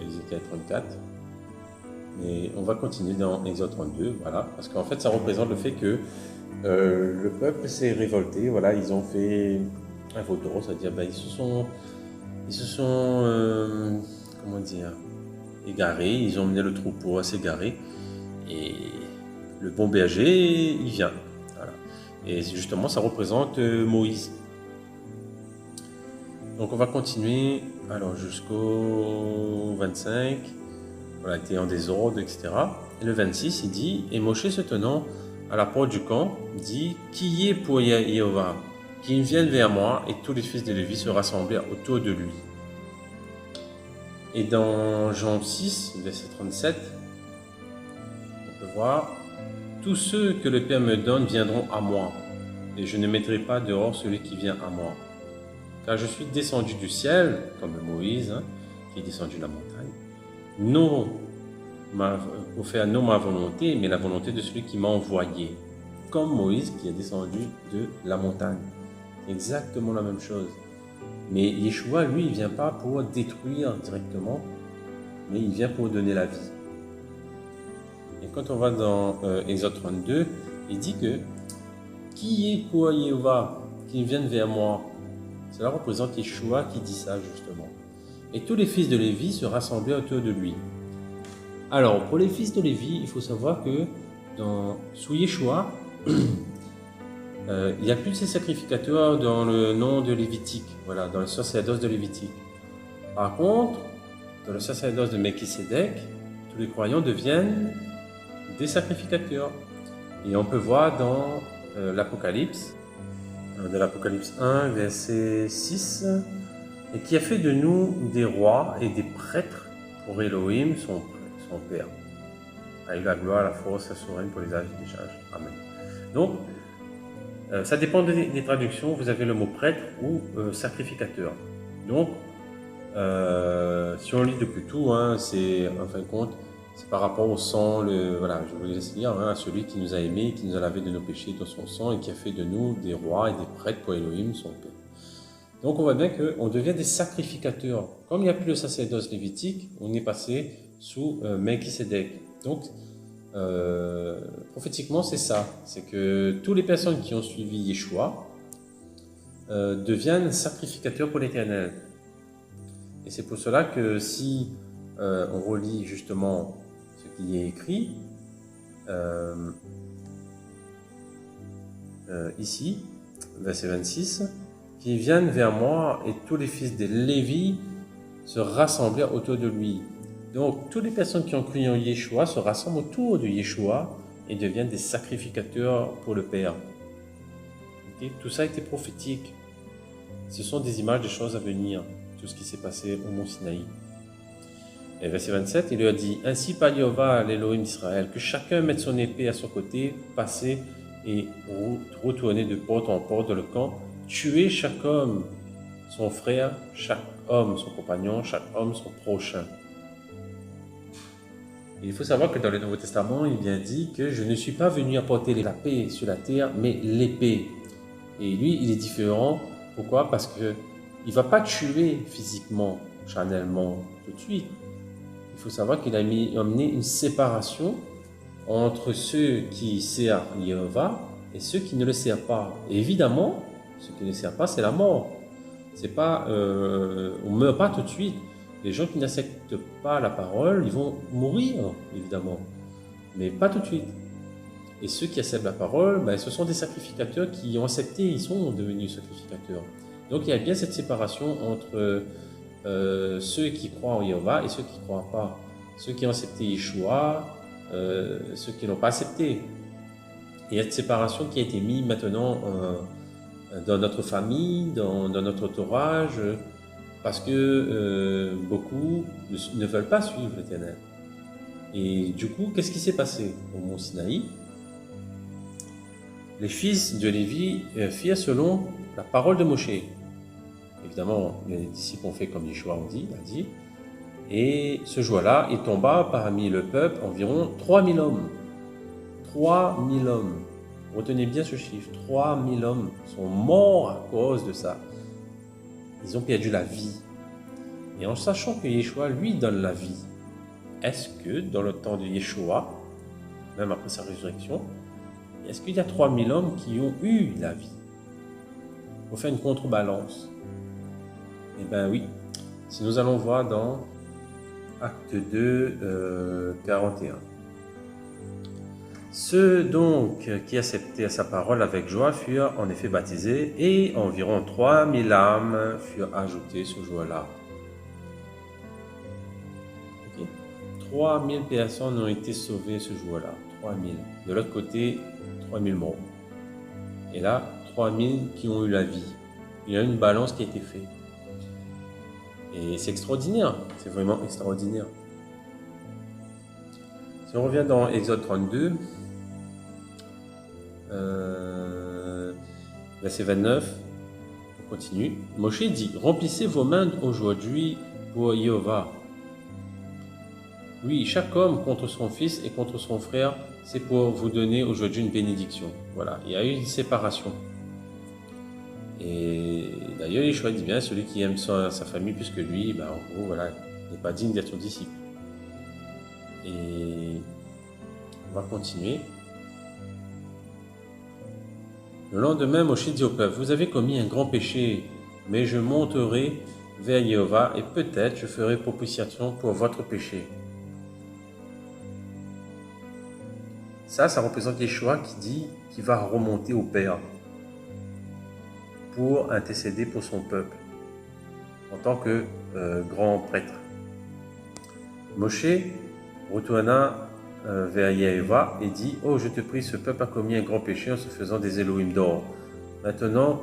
Ézéchiel 34. Mais on va continuer dans Exode 32, voilà, parce qu'en fait, ça représente le fait que le peuple s'est révolté, voilà, ils ont fait un veau d'or, c'est-à-dire ils se sont comment dire, égarés, ils ont mené le troupeau à s'égarer, et le bon berger, il vient, voilà. Et justement, ça représente Moïse. Donc on va continuer, alors jusqu'au 25, voilà, il était en désordre, etc. Et le 26, il dit, et Moshe se tenant à la porte du camp, dit, qui est pour Jéhovah, qu'il vienne vers moi, et tous les fils de Lévi se rassemblèrent autour de lui. Et dans Jean 6, verset 37, on peut voir, tous ceux que le Père me donne viendront à moi, et je ne mettrai pas dehors celui qui vient à moi. Car je suis descendu du ciel, comme Moïse, hein, qui est descendu de la montagne, non pour faire non ma volonté, mais la volonté de celui qui m'a envoyé, comme Moïse qui est descendu de la montagne. Exactement la même chose. Mais Yeshua, lui, il ne vient pas pour détruire directement, mais il vient pour donner la vie. Et quand on va dans Exode 32, il dit que qui est pour Jéhovah, qui vienne vers moi? Cela représente Yeshua qui dit ça justement. Et tous les fils de Lévi se rassemblaient autour de lui. Alors, pour les fils de Lévi, il faut savoir que sous Yeshua, il n'y a plus de ces sacrificateurs dans le nom de Lévitique, voilà, dans le sacerdoce de Lévitique. Par contre, dans le sacerdoce de Melchisédek, tous les croyants deviennent des sacrificateurs. Et on peut voir dans l'Apocalypse, de l'Apocalypse 1, verset 6, et qui a fait de nous des rois et des prêtres pour Elohim, son Père. A eu la gloire, la force, la souveraineté pour les âges et les âges. Amen. Donc, ça dépend des traductions. Vous avez le mot prêtre ou sacrificateur. Donc, si on lit depuis tout, c'est en fin de compte, c'est par rapport au sang, voilà, je vous laisse lire, à celui qui nous a aimés, qui nous a lavé de nos péchés dans son sang et qui a fait de nous des rois et des prêtres pour Elohim, son Père. Donc, on voit bien qu'on devient des sacrificateurs. Comme il n'y a plus le sacerdoce lévitique, on est passé sous Melchisédek. Donc, prophétiquement, c'est ça. C'est que toutes les personnes qui ont suivi Yeshua deviennent sacrificateurs pour l'Éternel. Et c'est pour cela que si on relit justement ce qui est écrit ici, verset 26, qui viennent vers moi et tous les fils de Lévi se rassemblèrent autour de lui. Donc, toutes les personnes qui ont cru en Yeshua se rassemblent autour de Yeshua et deviennent des sacrificateurs pour le Père. Okay? Tout ça était prophétique. Ce sont des images des choses à venir, tout ce qui s'est passé au mont Sinaï. Et verset 27, il leur dit « Ainsi par Jéhovah, l'Élohim d'Israël, que chacun mette son épée à son côté, passer et retourner de porte en porte dans le camp, tuer chaque homme son frère, chaque homme son compagnon, chaque homme son prochain. » Il faut savoir que dans le Nouveau Testament, il vient dit que je ne suis pas venu apporter la paix sur la terre, mais l'épée. Et lui, il est différent. Pourquoi? Parce qu'il ne va pas tuer physiquement, charnellement, tout de suite. Il faut savoir qu'il a amené une séparation entre ceux qui servent Jéhovah et ceux qui ne le servent pas. Et évidemment, ceux qui ne le servent pas, c'est la mort. C'est pas, on ne meurt pas tout de suite. Les gens qui n'acceptent pas la parole, ils vont mourir, évidemment, mais pas tout de suite. Et ceux qui acceptent la parole, ce sont des sacrificateurs qui ont accepté, ils sont devenus sacrificateurs. Donc il y a bien cette séparation entre ceux qui croient en Jéhovah et ceux qui ne croient pas. Ceux qui ont accepté Yeshua, ceux qui n'ont pas accepté. Il y a cette séparation qui a été mise maintenant dans notre famille, dans notre entourage, parce que beaucoup ne veulent pas suivre l'Éternel. Et du coup, qu'est-ce qui s'est passé au mont Sinaï? Les fils de Lévi firent selon la parole de Moshe. Évidemment, les disciples ont fait comme Yeshua a dit. Et ce jour-là, il tomba parmi le peuple environ 3000 hommes. 3000 hommes. Retenez bien ce chiffre. 3000 hommes sont morts à cause de ça. Ils ont perdu la vie. Et en sachant que Yeshua, lui, donne la vie, est-ce que dans le temps de Yeshua, même après sa résurrection, est-ce qu'il y a 3000 hommes qui ont eu la vie? Il faut faire une contrebalance. Eh bien oui, si nous allons voir dans Acte 2, 41. Ceux donc qui acceptaient sa parole avec joie furent en effet baptisés et environ 3000 âmes furent ajoutées ce jour-là. Okay. 3000 personnes ont été sauvées ce jour-là. 3000. De l'autre côté, 3000 morts. Et là, 3000 qui ont eu la vie. Il y a une balance qui a été faite. Et c'est extraordinaire. C'est vraiment extraordinaire. Si on revient dans Exode 32, verset 29, on continue. Moshe dit, remplissez vos mains aujourd'hui pour Jéhovah. Oui, chaque homme contre son fils et contre son frère, c'est pour vous donner aujourd'hui une bénédiction. Voilà, il y a eu une séparation. Et d'ailleurs, Yeshua dit bien, celui qui aime sa famille plus que lui, ben, en gros, voilà, n'est pas digne d'être son disciple. Et on va continuer. Le lendemain, Moshe dit au peuple, vous avez commis un grand péché, mais je monterai vers Jéhovah et peut-être je ferai propitiation pour votre péché. Ça représente Yeshua qui dit qu'il va remonter au Père pour intercéder pour son peuple en tant que grand prêtre. Moshe retourna vers Jéhovah et dit, oh, je te prie, ce peuple a commis un grand péché en se faisant des Elohim d'or. Maintenant,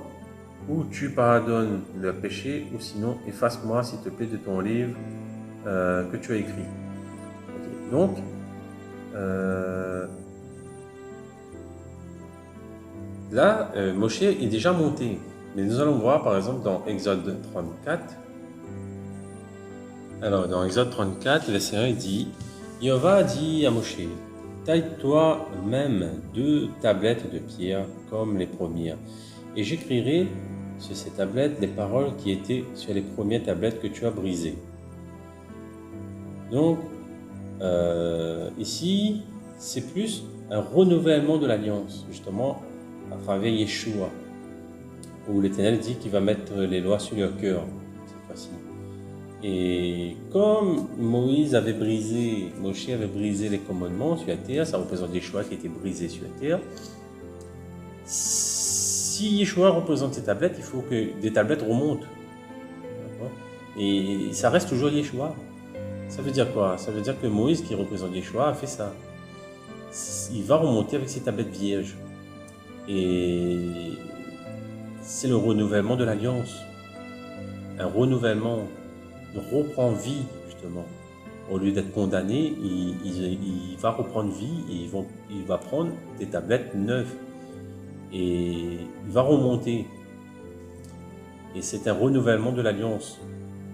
ou tu pardonnes leur péché, ou sinon, efface-moi, s'il te plaît, de ton livre que tu as écrit. Okay. Donc, là, Moshe est déjà monté. Mais nous allons voir, par exemple, dans Exode 34. Alors, dans Exode 34, verset 1, il dit, Jéhovah dit à Moshe, taille-toi même 2 tablettes de pierre comme les premières, et j'écrirai sur ces tablettes les paroles qui étaient sur les premières tablettes que tu as brisées. Donc, ici, c'est plus un renouvellement de l'alliance, justement, à travers Yeshua, où l'Éternel dit qu'il va mettre les lois sur leur cœur, cette fois-ci. Et comme Moshe avait brisé les commandements sur la terre, ça représente Yeshua qui était brisé sur la terre. Si Yeshua représente ces tablettes, il faut que des tablettes remontent. Et ça reste toujours Yeshua. Ça veut dire quoi? Ça veut dire que Moïse, qui représente Yeshua, a fait ça. Il va remonter avec ses tablettes vierges. Et c'est le renouvellement de l'alliance. Un renouvellement. Il reprend vie, justement. Au lieu d'être condamné, il va reprendre vie et il va prendre des tablettes neuves. Et il va remonter. Et c'est un renouvellement de l'alliance.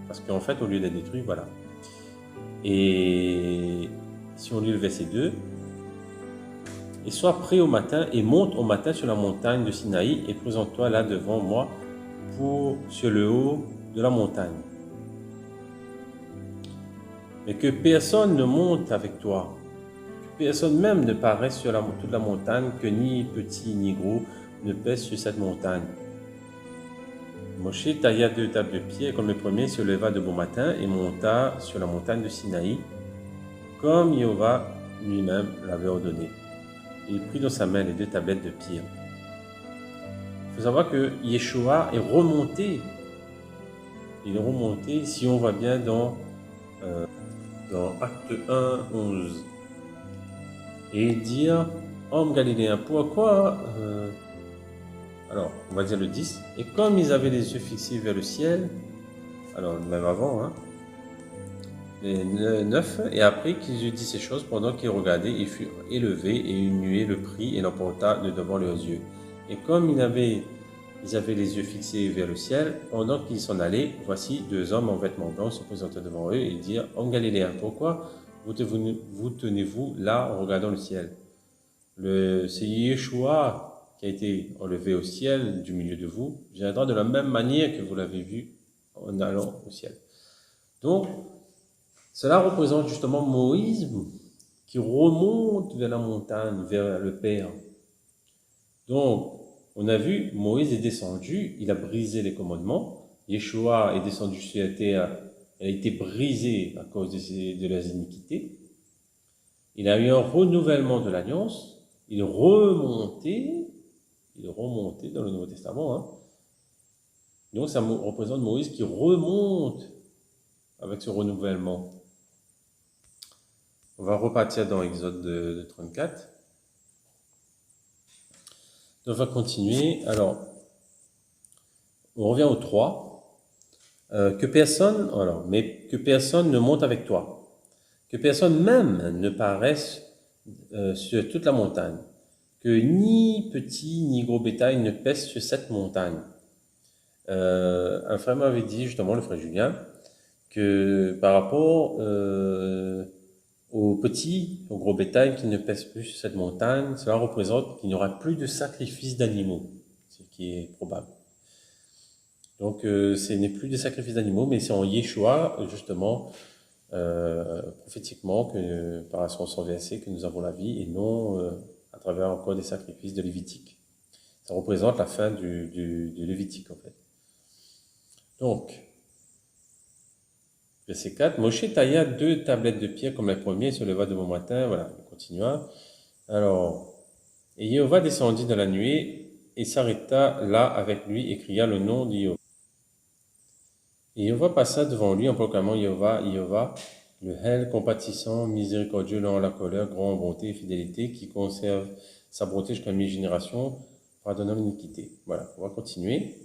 Parce qu'en fait, au lieu d'être détruit, voilà. Et si on lit le verset 2, et sois prêt au matin et monte au matin sur la montagne de Sinaï et présente-toi là devant moi sur le haut de la montagne. Mais que personne ne monte avec toi, que personne même ne paraisse sur toute la montagne, que ni petit ni gros ne pèse sur cette montagne. Moshe tailla 2 tables de pierre, comme le premier se leva de bon matin et monta sur la montagne de Sinaï, comme Jéhovah lui-même l'avait ordonné. Et il prit dans sa main les 2 tablettes de pierre. Il faut savoir que Yeshua est remonté. Il est remonté, si on voit bien dans Acte 1, 11. Et dire, homme galiléen, pourquoi alors, on va dire le 10. Et comme ils avaient les yeux fixés vers le ciel, alors même avant, hein, le 9, et après qu'ils eurent dit ces choses, pendant qu'ils regardaient, ils furent élevés, et une nuée le prit et l'emporta de devant leurs yeux. Et comme ils avaient les yeux fixés vers le ciel, pendant qu'ils s'en allaient, voici 2 hommes en vêtements blancs se présentaient devant eux et dirent, hommes galiléens, pourquoi vous tenez-vous là en regardant le ciel? C'est Yeshua qui a été enlevé au ciel du milieu de vous, viendra de la même manière que vous l'avez vu en allant au ciel. Donc, cela représente justement Moïse qui remonte vers la montagne, vers le Père. Donc, on a vu, Moïse est descendu, il a brisé les commandements, Yeshua est descendu sur la terre, il a été brisé à cause de leurs iniquités. Il a eu un renouvellement de l'alliance, il est remonté dans le Nouveau Testament. Hein. Donc ça représente Moïse qui remonte avec ce renouvellement. On va repartir dans Exode 34. Donc on va continuer. Alors, on revient au 3. Que personne ne monte avec toi. Que personne même ne paraisse sur toute la montagne. Que ni petit ni gros bétail ne pèse sur cette montagne. Un frère m'avait dit, justement, le frère Julien, que par rapport aux petits, au gros bétail qui ne pèse plus sur cette montagne, cela représente qu'il n'y aura plus de sacrifice d'animaux, ce qui est probable. Donc, ce n'est plus des sacrifices d'animaux, mais c'est en Yeshua, justement, prophétiquement, que, par son verset, que nous avons la vie, et non à travers encore des sacrifices de Lévitique. Ça représente la fin du Lévitique, en fait. Donc, verset 4, Moshe tailla 2 tablettes de pierre comme les premiers, se leva de bon matin, voilà, il continua. Alors, et Jéhovah descendit dans la nuée et s'arrêta là avec lui et cria le nom de Jéhovah. Et Jéhovah passa devant lui en proclamant Jéhovah, Jéhovah, le Hel compatissant, miséricordieux, lent à la colère, grand en bonté et fidélité, qui conserve sa bonté jusqu'à mi-génération, pardonnant l'iniquité. Voilà, on va continuer.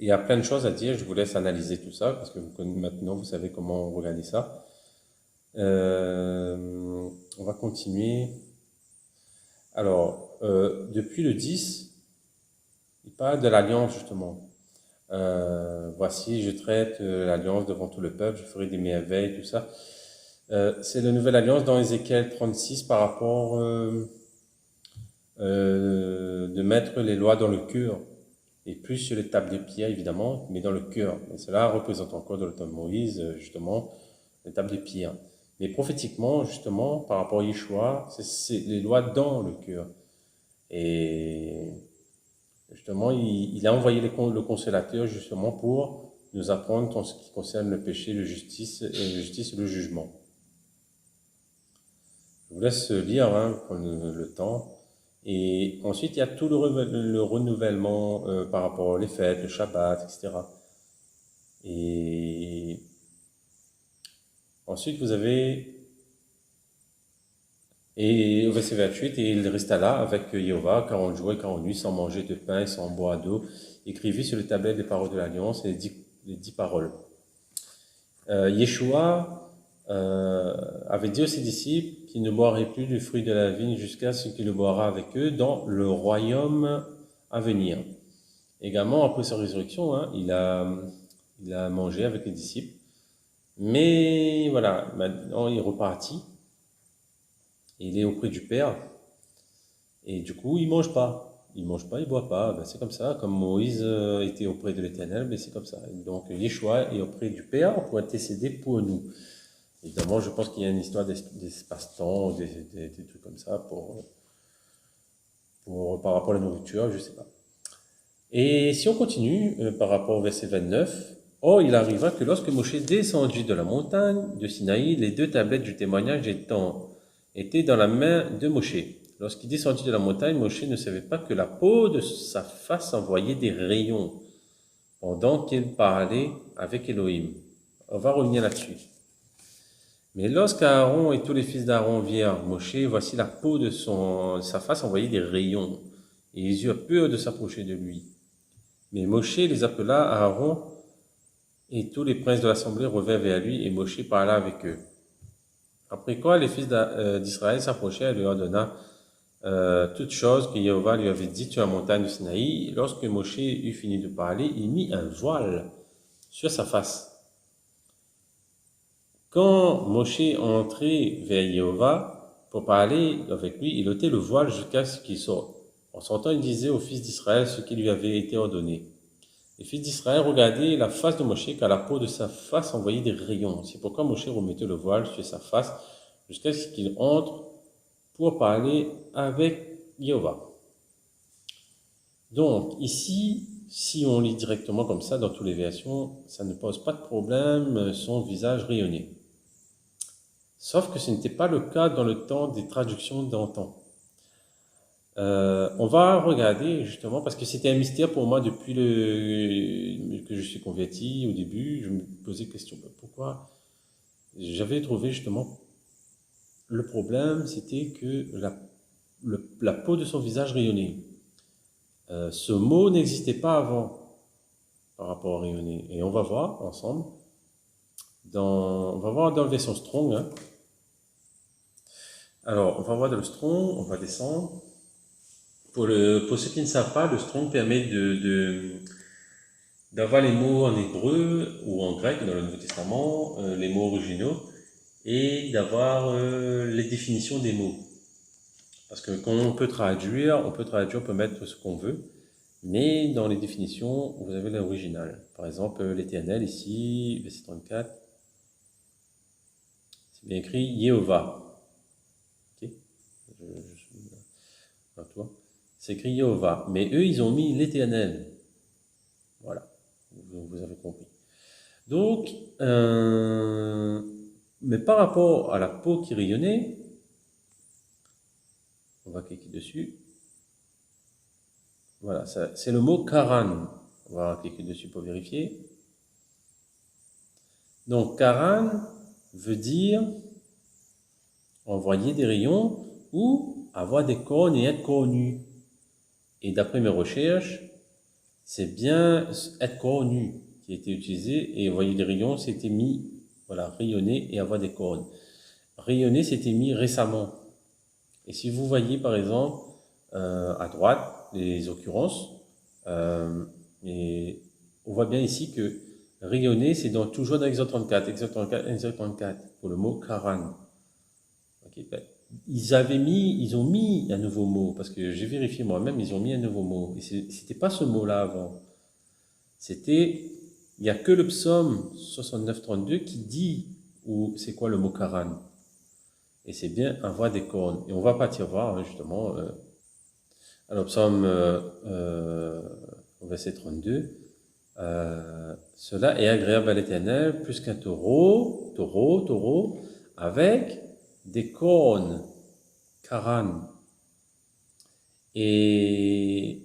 Il y a plein de choses à dire, je vous laisse analyser tout ça, parce que maintenant vous savez comment regarder ça. On va continuer. Alors, depuis le 10, il parle de l'alliance justement. Voici, je traite l'alliance devant tout le peuple, je ferai des merveilles, tout ça. C'est la nouvelle alliance dans Ézéchiel 36 par rapport de mettre les lois dans le cœur, et plus sur les tables de pierre évidemment, mais dans le cœur. Et cela représente encore dans le temps de Moïse, justement, les tables de pierre. Mais prophétiquement, justement, par rapport à Yeshua, c'est les lois dans le cœur. Et justement, il a envoyé le consolateur justement pour nous apprendre en ce qui concerne le péché, la justice et le jugement. Je vous laisse lire, prendre le temps. Et ensuite, il y a tout le renouvellement par rapport aux fêtes, le Shabbat, etc. Et ensuite, vous avez... Et au verset 28, et il resta là avec Jéhovah 40 jours et 40 nuits sans manger de pain et sans boire d'eau, écrivit sur le tablet les paroles de l'Alliance et les 10 paroles. Yeshua avait dit à ses disciples qu'il ne boirait plus du fruit de la vigne jusqu'à ce qu'il le boira avec eux dans le royaume à venir. Également, après sa résurrection, il a mangé avec les disciples. Mais voilà, maintenant il est reparti. Il est auprès du Père. Et du coup, il mange pas. Il mange pas, il boit pas. Ben, c'est comme ça. Comme Moïse était auprès de l'Éternel, ben, c'est comme ça. Donc, Yeshua est auprès du Père pour intercéder pour nous. Évidemment, je pense qu'il y a une histoire d'espace-temps, des trucs comme ça par rapport à la nourriture, je sais pas. Et si on continue par rapport au verset 29, « Or, il arriva que lorsque Moshe descendit de la montagne de Sinaï, les 2 tablettes du témoignage étaient dans la main de Moshe. Lorsqu'il descendit de la montagne, Moshe ne savait pas que la peau de sa face envoyait des rayons pendant qu'il parlait avec Elohim. » On va revenir là-dessus. Mais lorsqu'Aaron et tous les fils d'Aaron virent Moshe, voici la peau de sa face envoyait des rayons, et ils eurent peur de s'approcher de lui. Mais Moshe les appela, Aaron et tous les princes de l'assemblée revinrent vers lui, et Moshe parla avec eux. Après quoi, les fils d'Israël s'approchèrent et lui ordonna toutes choses que Jéhovah lui avait dites sur la montagne de Sinaï. Lorsque Moshe eut fini de parler, il mit un voile sur sa face. Quand Moshe entrait vers Jéhovah pour parler avec lui, il ôtait le voile jusqu'à ce qu'il sorte. En sortant, il disait aux fils d'Israël ce qui lui avait été ordonné. Les fils d'Israël regardaient la face de Moshe, car la peau de sa face envoyait des rayons. C'est pourquoi Moshe remettait le voile sur sa face jusqu'à ce qu'il entre pour parler avec Jéhovah. Donc, ici, si on lit directement comme ça dans toutes les versions, ça ne pose pas de problème, son visage rayonnait. Sauf que ce n'était pas le cas dans le temps des traductions d'antan. On va regarder justement, parce que c'était un mystère pour moi depuis que je suis converti. Au début, je me posais la question, pourquoi j'avais trouvé justement le problème, c'était que la peau de son visage rayonnait. Ce mot n'existait pas avant par rapport à rayonner. Et on va voir ensemble, on va voir dans la version Strong. Alors, on va voir dans le Strong, on va descendre. Pour ceux qui ne savent pas, le Strong permet d'avoir les mots en hébreu ou en grec dans le Nouveau Testament, les mots originaux, et d'avoir les définitions des mots. Parce que quand on peut traduire, on peut mettre ce qu'on veut. Mais dans les définitions, vous avez l'original. Par exemple, l'Éternel ici, verset 34, c'est bien écrit Yehovah. Ok. Toi. C'est écrit Yehovah. Mais eux, ils ont mis l'Éternel. Voilà. Vous avez compris. Donc, mais par rapport à la peau qui rayonnait, on va cliquer dessus. Voilà, c'est le mot Karan. On va cliquer dessus pour vérifier. Donc, Karan veut dire envoyer des rayons ou avoir des cônes et être connu. Et d'après mes recherches, c'est bien être connu qui a été utilisé et envoyer des rayons, c'était mis, voilà, rayonner et avoir des cônes. Rayonner, c'était mis récemment. Et si vous voyez par exemple à droite les occurrences, et on voit bien ici que rayonner, c'est toujours dans Exode 34, Exode 34, Exode 34, pour le mot Karan. Okay. Ils ont mis un nouveau mot, parce que j'ai vérifié moi-même, ils ont mis un nouveau mot. Et c'était pas ce mot-là avant. Il n'y a que le psaume 69-32 qui dit c'est quoi le mot Karan. Et c'est bien avoir des cornes. Et on va partir voir, justement. Alors, psaume verset 32. Cela est agréable à l'Éternel, plus qu'un taureau, avec des cornes, Karan. Et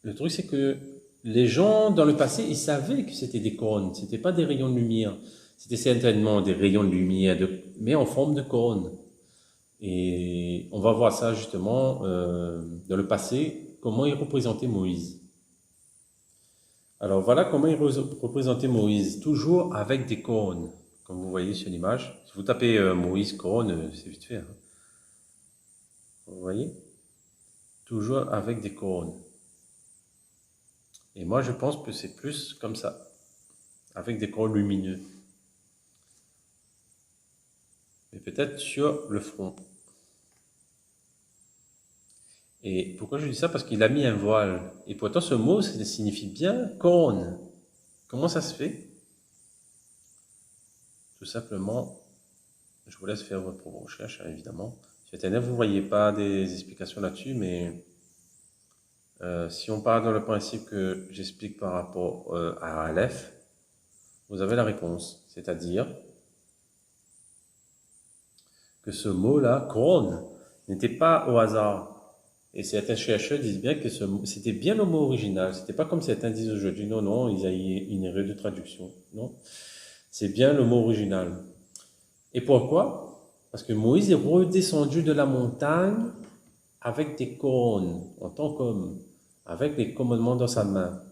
le truc, c'est que les gens, dans le passé, ils savaient que c'était des cornes. C'était pas des rayons de lumière. C'était certainement des rayons de lumière, mais en forme de cornes. Et on va voir ça justement dans le passé, comment il représentait Moïse. Alors voilà comment il représentait Moïse, toujours avec des cornes, comme vous voyez sur l'image. Si vous tapez Moïse corne, c'est vite fait. Hein. Vous voyez? Toujours avec des cornes. Et moi je pense que c'est plus comme ça, avec des cornes lumineux. Mais peut-être sur le front. Et pourquoi je dis ça? Parce qu'il a mis un voile. Et pourtant, ce mot, ça signifie bien corne. Comment ça se fait? Tout simplement, je vous laisse faire votre propre recherche, hein, évidemment. Sur Internet, vous ne voyez pas des explications là-dessus, mais si on part dans le principe que j'explique par rapport à Aleph, vous avez la réponse. C'est-à-dire que ce mot-là, corne, n'était pas au hasard. Et certains chercheurs disent bien que c'était bien le mot original. C'était pas comme certains disent aujourd'hui, non, il y a une erreur de traduction. Non, c'est bien le mot original. Et pourquoi? Parce que Moïse est redescendu de la montagne avec des cornes, en tant qu'homme, avec les commandements dans sa main.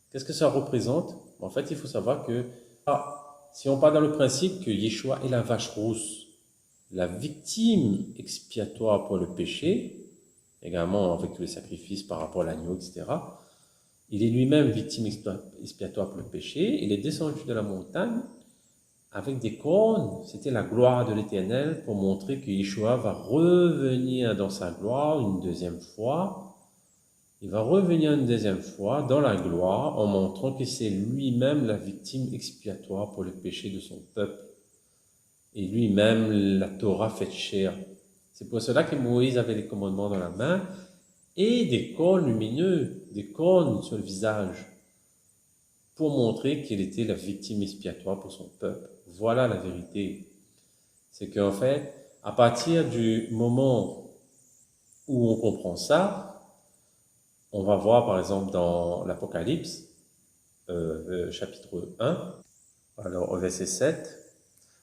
Qu'est-ce que ça représente? En fait, il faut savoir que, si on part dans le principe que Yeshua est la vache rousse, la victime expiatoire pour le péché, également avec tous les sacrifices par rapport à l'agneau, etc. Il est lui-même victime expiatoire pour le péché. Il est descendu de la montagne avec des cornes. C'était la gloire de l'Éternel pour montrer que Yeshua va revenir dans sa gloire une deuxième fois. Il va revenir une deuxième fois dans la gloire en montrant que c'est lui-même la victime expiatoire pour le péché de son peuple. Et lui-même la Torah faite chair. C'est pour cela que Moïse avait les commandements dans la main et des cornes lumineux, des cornes sur le visage, pour montrer qu'il était la victime expiatoire pour son peuple. Voilà la vérité. C'est qu'en fait, à partir du moment où on comprend ça, on va voir par exemple dans l'Apocalypse, chapitre 1, alors au verset 7,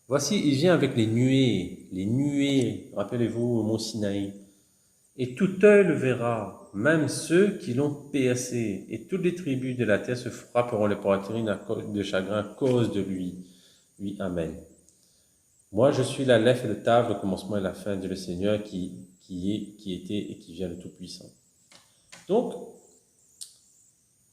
voici, il vient avec les nuées, rappelez-vous au mont Sinaï, et tout œil le verra, même ceux qui l'ont percé, et toutes les tribus de la terre se frapperont les poitrines de chagrin à cause de lui. Oui, Amen. Moi, je suis la Aleph et le Tav, le commencement et la fin, dit le Seigneur qui était et qui vient le Tout-Puissant. Donc,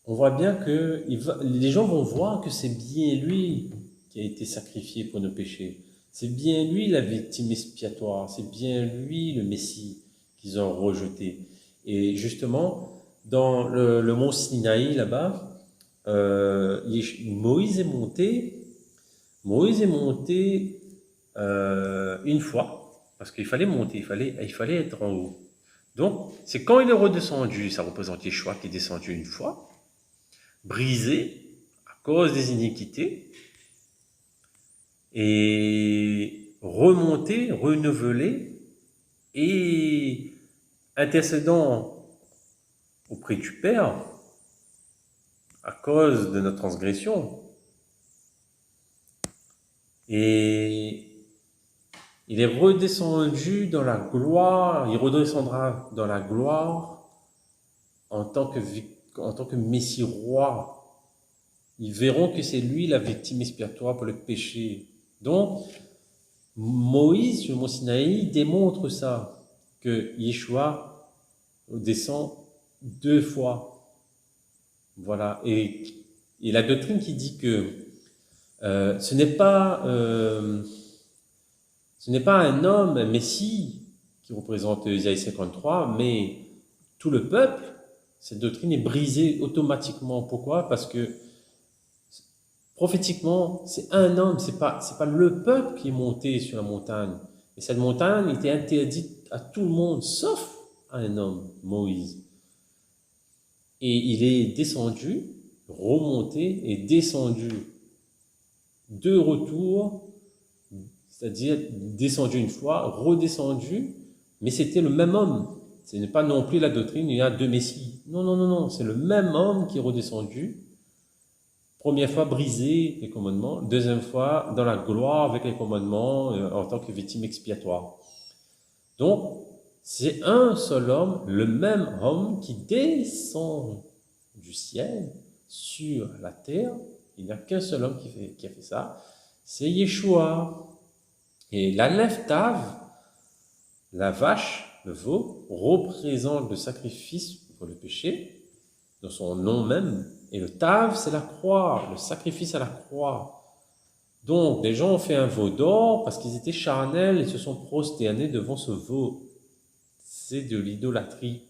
on voit bien que les gens vont voir que c'est bien lui qui a été sacrifié pour nos péchés. C'est bien lui la victime expiatoire. C'est bien lui le Messie qu'ils ont rejeté. Et justement, dans le mont Sinaï, là-bas, Moïse est monté, une fois, parce qu'il fallait monter, il fallait être en haut. Donc, c'est quand il est redescendu, ça représente Yeshua qui est descendu une fois, brisé à cause des iniquités, et remonté, renouvelé, et intercédant auprès du Père à cause de notre transgression. Et il est redescendu dans la gloire, il redescendra dans la gloire en tant que Messie roi. Ils verront que c'est lui la victime expiatoire pour le péché. Donc, Moïse, sur le mont Sinaï, démontre ça, que Yeshua descend 2 fois. Voilà. Et la doctrine qui dit que ce n'est pas un homme, un Messie, qui représente Isaïe 53, mais tout le peuple, cette doctrine est brisée automatiquement. Pourquoi? Parce que prophétiquement, c'est un homme, c'est pas le peuple qui est monté sur la montagne. Et cette montagne était interdite à tout le monde, sauf à un homme, Moïse. Et il est descendu, remonté et descendu. 2 retours, c'est-à-dire descendu une fois, redescendu, mais c'était le même homme. Ce n'est pas non plus la doctrine, il y a 2 messies. Non, c'est le même homme qui est redescendu. Première fois brisé les commandements, deuxième fois dans la gloire avec les commandements en tant que victime expiatoire. Donc, c'est un seul homme, le même homme qui descend du ciel sur la terre. Il n'y a qu'un seul homme qui a fait ça, c'est Yeshua. Et la Tav, la vache, le veau, représente le sacrifice pour le péché, dans son nom même. Et le Tav, c'est la croix, le sacrifice à la croix. Donc, les gens ont fait un veau d'or parce qu'ils étaient charnels et se sont prosternés devant ce veau. C'est de l'idolâtrie.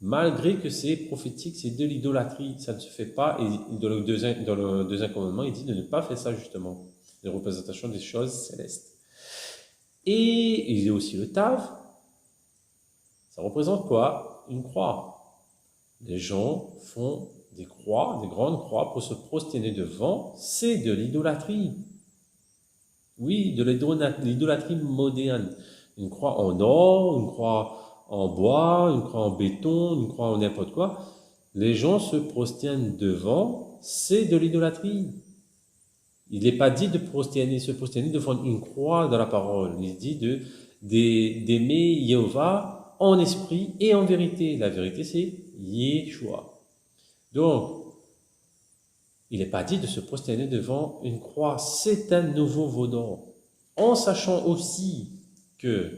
Malgré que c'est prophétique, c'est de l'idolâtrie. Ça ne se fait pas. Et dans le deuxième commandement, il dit de ne pas faire ça, justement. Les représentations des choses célestes. Et il y a aussi le Tav. Ça représente quoi? Une croix. Les gens font des croix, des grandes croix pour se prosterner devant. C'est de l'idolâtrie. Oui, de l'idolâtrie moderne. Une croix en or, une croix en bois, une croix en béton, une croix en n'importe quoi. Les gens se prosternent devant, c'est de l'idolâtrie. Il n'est pas dit de se prosterner devant une croix dans la parole. Il dit d'aimer Jéhovah en esprit et en vérité. La vérité, c'est Yeshua. Donc, il n'est pas dit de se prosterner devant une croix. C'est un nouveau veau d'or. En sachant aussi que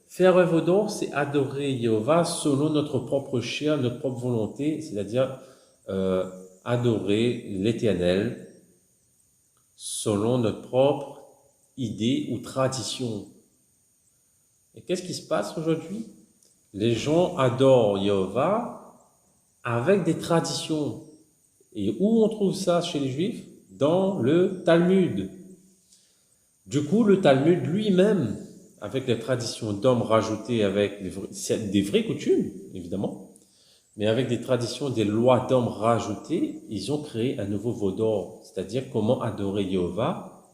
faire un veau d'or, c'est adorer Jéhovah selon notre propre chair, notre propre volonté, c'est-à-dire adorer l'Éternel selon notre propre idée ou tradition. Et qu'est-ce qui se passe aujourd'hui? Les gens adorent Jéhovah avec des traditions. Et où on trouve ça chez les Juifs? Dans le Talmud. Du coup, le Talmud lui-même, avec les traditions d'hommes rajoutées avec des vraies coutumes, évidemment, mais avec des traditions, des lois d'hommes rajoutées, ils ont créé un nouveau veau d'or, c'est-à-dire comment adorer Jéhovah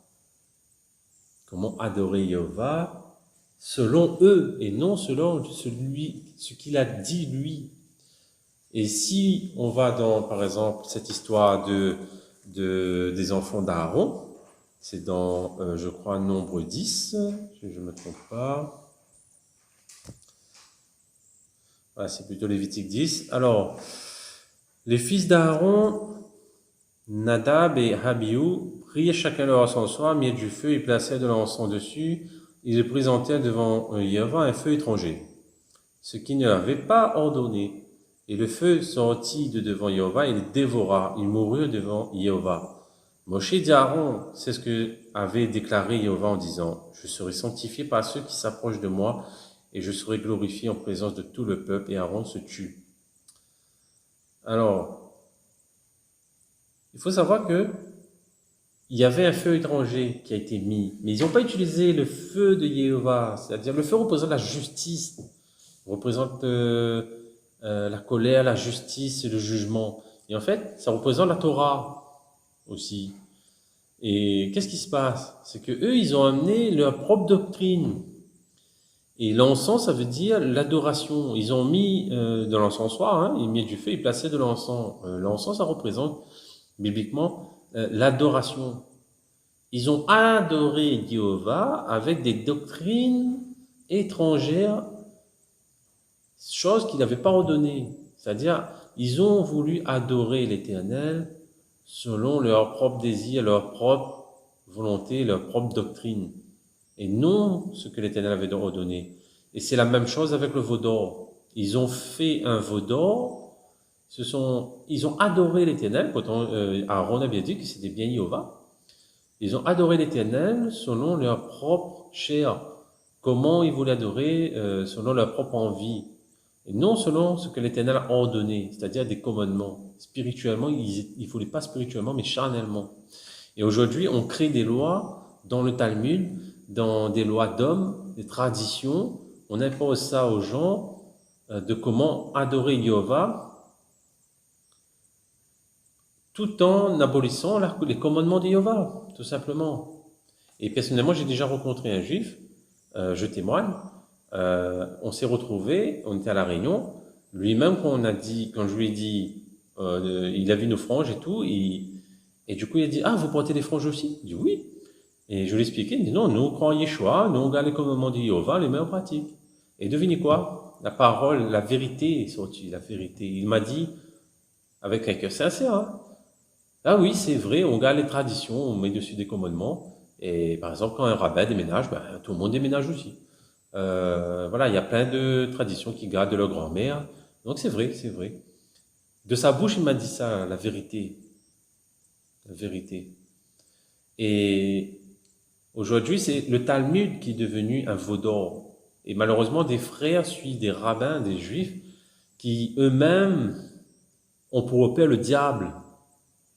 selon eux et non selon ce qu'il a dit lui. Et si on va dans, par exemple, cette histoire des enfants d'Aaron, c'est dans, je crois, Nombre 10, si je ne me trompe pas. Voilà, c'est plutôt Lévitique 10. Alors, les fils d'Aaron, Nadab et Abihu, priaient chacun leur encensoir, mirent du feu et placèrent de l'encens dessus. Ils présentèrent devant Jéhovah un feu étranger, ce qu'il ne leur avait pas ordonné. Et le feu sortit de devant Jéhovah et les dévora. Ils moururent devant Jéhovah. Moshe dit à Aaron, c'est ce que avait déclaré Jéhovah en disant, je serai sanctifié par ceux qui s'approchent de moi, et je serai glorifié en présence de tout le peuple, et Aaron se tue. Alors, il faut savoir que il y avait un feu étranger qui a été mis, mais ils n'ont pas utilisé le feu de Jéhovah, c'est-à-dire le feu représente la justice, représente la colère, la justice et le jugement. Et en fait, ça représente la Torah aussi. Et qu'est-ce qui se passe? C'est que eux, ils ont amené leur propre doctrine. Et l'encens, ça veut dire l'adoration. Ils ont mis de l'encensoir, hein, ils mettaient du feu, ils plaçaient de l'encens. L'encens, ça représente bibliquement l'adoration. Ils ont adoré Jéhovah avec des doctrines étrangères, choses qu'il n'avait pas ordonnées. C'est-à-dire, ils ont voulu adorer l'Éternel selon leur propre désir, leur propre volonté, leur propre doctrine, et non ce que l'Éternel avait ordonné. Et c'est la même chose avec le veau d'or. Ils ont fait un veau d'or, ils ont adoré l'Éternel, pourtant Aaron avait dit que c'était bien Jéhovah. Ils ont adoré l'Éternel selon leur propre chair, comment ils voulaient adorer selon leur propre envie, et non selon ce que l'Éternel a ordonné, c'est-à-dire des commandements. Spirituellement, il ne voulait pas spirituellement, mais charnellement. Et aujourd'hui, on crée des lois dans le Talmud, dans des lois d'hommes, des traditions. On impose ça aux gens de comment adorer Jéhovah, tout en abolissant les commandements de Jéhovah, tout simplement. Et personnellement, j'ai déjà rencontré un juif, je témoigne, on s'est retrouvés, on était à la Réunion, lui-même quand je lui ai dit, il a vu nos franges et tout, et du coup il a dit, ah, vous portez des franges aussi? Je dis oui. Et je lui ai expliqué, il dit non, nous on croit en Yeshua, nous on garde les commandements de Jéhovah, les met en pratique. Et devinez quoi? La parole, la vérité est sortie, la vérité. Il m'a dit, avec un cœur sincère, hein, ah oui, c'est vrai, on garde les traditions, on met dessus des commandements. Et par exemple, quand un rabbin déménage, ben, tout le monde déménage aussi. Voilà, il y a plein de traditions qui gardent de leur grand-mère. Donc c'est vrai, c'est vrai. De sa bouche, il m'a dit ça, la vérité. La vérité. Et aujourd'hui, c'est le Talmud qui est devenu un veau d'or. Et malheureusement, des frères suivent des rabbins, des juifs, qui eux-mêmes ont pour repère le diable.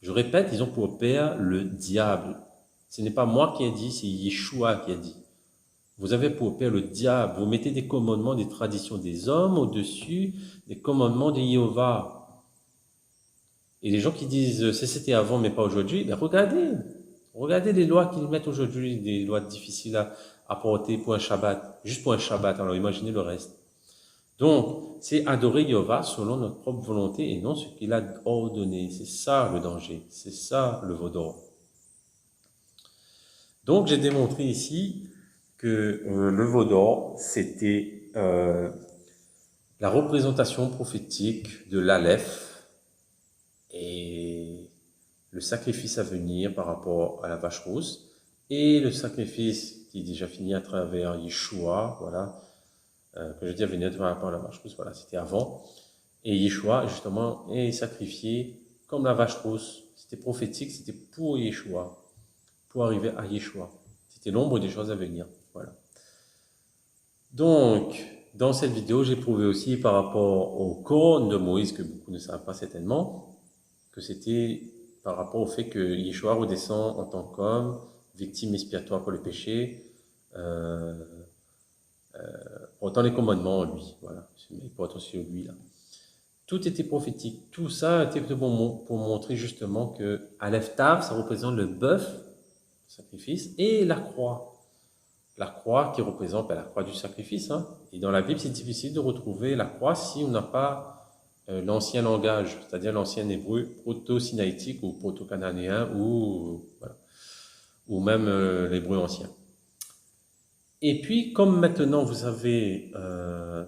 Je répète, ils ont pour repère le diable. Ce n'est pas moi qui ai dit, c'est Yeshua qui a dit. Vous avez pour repère le diable. Vous mettez des commandements, des traditions des hommes au-dessus des commandements de Jéhovah. Et les gens qui disent, c'était avant mais pas aujourd'hui, ben regardez les lois qu'ils mettent aujourd'hui, des lois difficiles à porter pour un Shabbat, juste pour un Shabbat, alors imaginez le reste. Donc, c'est adorer Jéhovah selon notre propre volonté et non ce qu'il a ordonné. C'est ça le danger, c'est ça le veau d'or. Donc, j'ai démontré ici que le veau d'or, c'était la représentation prophétique de l'Aleph et le sacrifice à venir par rapport à la vache rousse et le sacrifice qui est déjà fini à travers Yeshua, voilà, que je dis à venir par rapport à la vache rousse, voilà, c'était avant. Et Yeshua, justement, est sacrifié comme la vache rousse. C'était prophétique, c'était pour Yeshua, pour arriver à Yeshua. C'était l'ombre des choses à venir, voilà. Donc, dans cette vidéo, j'ai prouvé aussi par rapport au corps de Moïse, que beaucoup ne savent pas certainement, que c'était par rapport au fait que Yeshua redescend en tant qu'homme, victime expiatoire pour le péché, portant les commandements en lui, voilà, il porte aussi lui là. Tout était prophétique, tout ça était pour montrer justement que Aleph Tav, ça représente le bœuf, le sacrifice, et la croix. La croix qui représente la croix du sacrifice. Hein. Et dans la Bible, c'est difficile de retrouver la croix si on n'a pas l'ancien langage, c'est-à-dire l'ancien hébreu proto-sinaïtique ou proto-cananéen ou, voilà, ou même l'hébreu ancien. Et puis, comme maintenant vous avez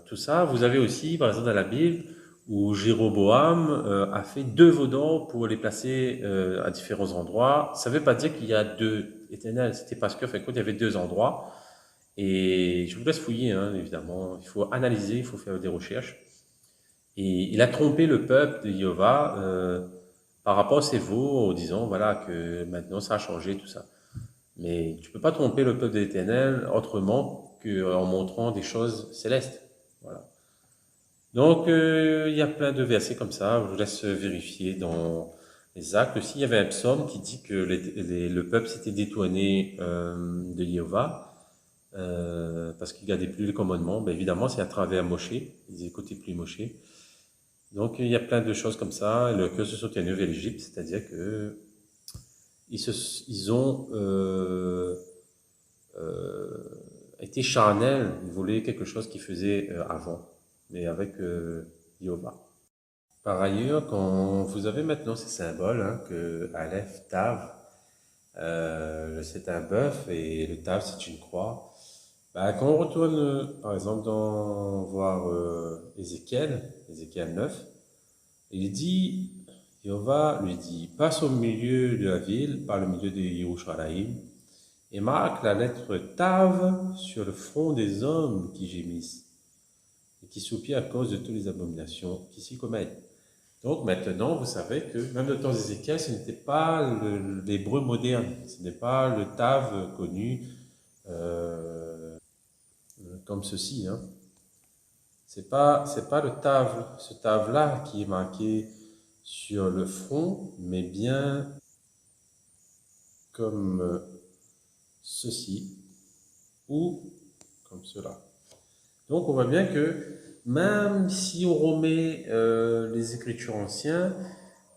tout ça, vous avez aussi, par exemple, dans la Bible, où Jéroboam a fait 2 veaux d'or pour les placer à différents endroits. Ça ne veut pas dire qu'il y a 2 éternels, c'était parce que, il y avait 2 endroits. Et je vous laisse fouiller, hein, évidemment. Il faut analyser, il faut faire des recherches. Et il a trompé le peuple de Jéhovah par rapport à ses veaux, en disant, voilà, que maintenant ça a changé, tout ça. Mais tu ne peux pas tromper le peuple de l'Éternel autrement en montrant des choses célestes. Voilà. Donc, il y a plein de versets comme ça. Je vous laisse vérifier dans les Actes. Aussi, il y avait un psaume qui dit que le peuple s'était détourné de Jéhovah parce qu'il gardait plus les commandements. Ben, évidemment, c'est à travers Moshe. Ils n'écoutaient plus Moshe. Donc, il y a plein de choses comme ça. Le cœur se sont tenus vers l'Égypte, c'est-à-dire que ils ont été charnels. Ils voulaient quelque chose qu'ils faisaient avant, mais avec Jéhovah. Par ailleurs, quand vous avez maintenant ces symboles, hein, que Aleph, Tav, c'est un bœuf et le Tav c'est une croix, bah, quand on retourne par exemple dans voir Ézéchiel 9, il dit, Jéhovah lui dit, passe au milieu de la ville, par le milieu de Yerushalayim, et marque la lettre Tav sur le front des hommes qui gémissent et qui soupirent à cause de toutes les abominations qui s'y commettent. Donc maintenant, vous savez que même le temps d'Ézéchiel, ce n'était pas l'hébreu moderne, ce n'est pas le Tav connu comme ceci. Hein. C'est pas le Tav, ce Tav-là qui est marqué sur le front, mais bien comme ceci ou comme cela. Donc on voit bien que même si on remet les écritures anciennes,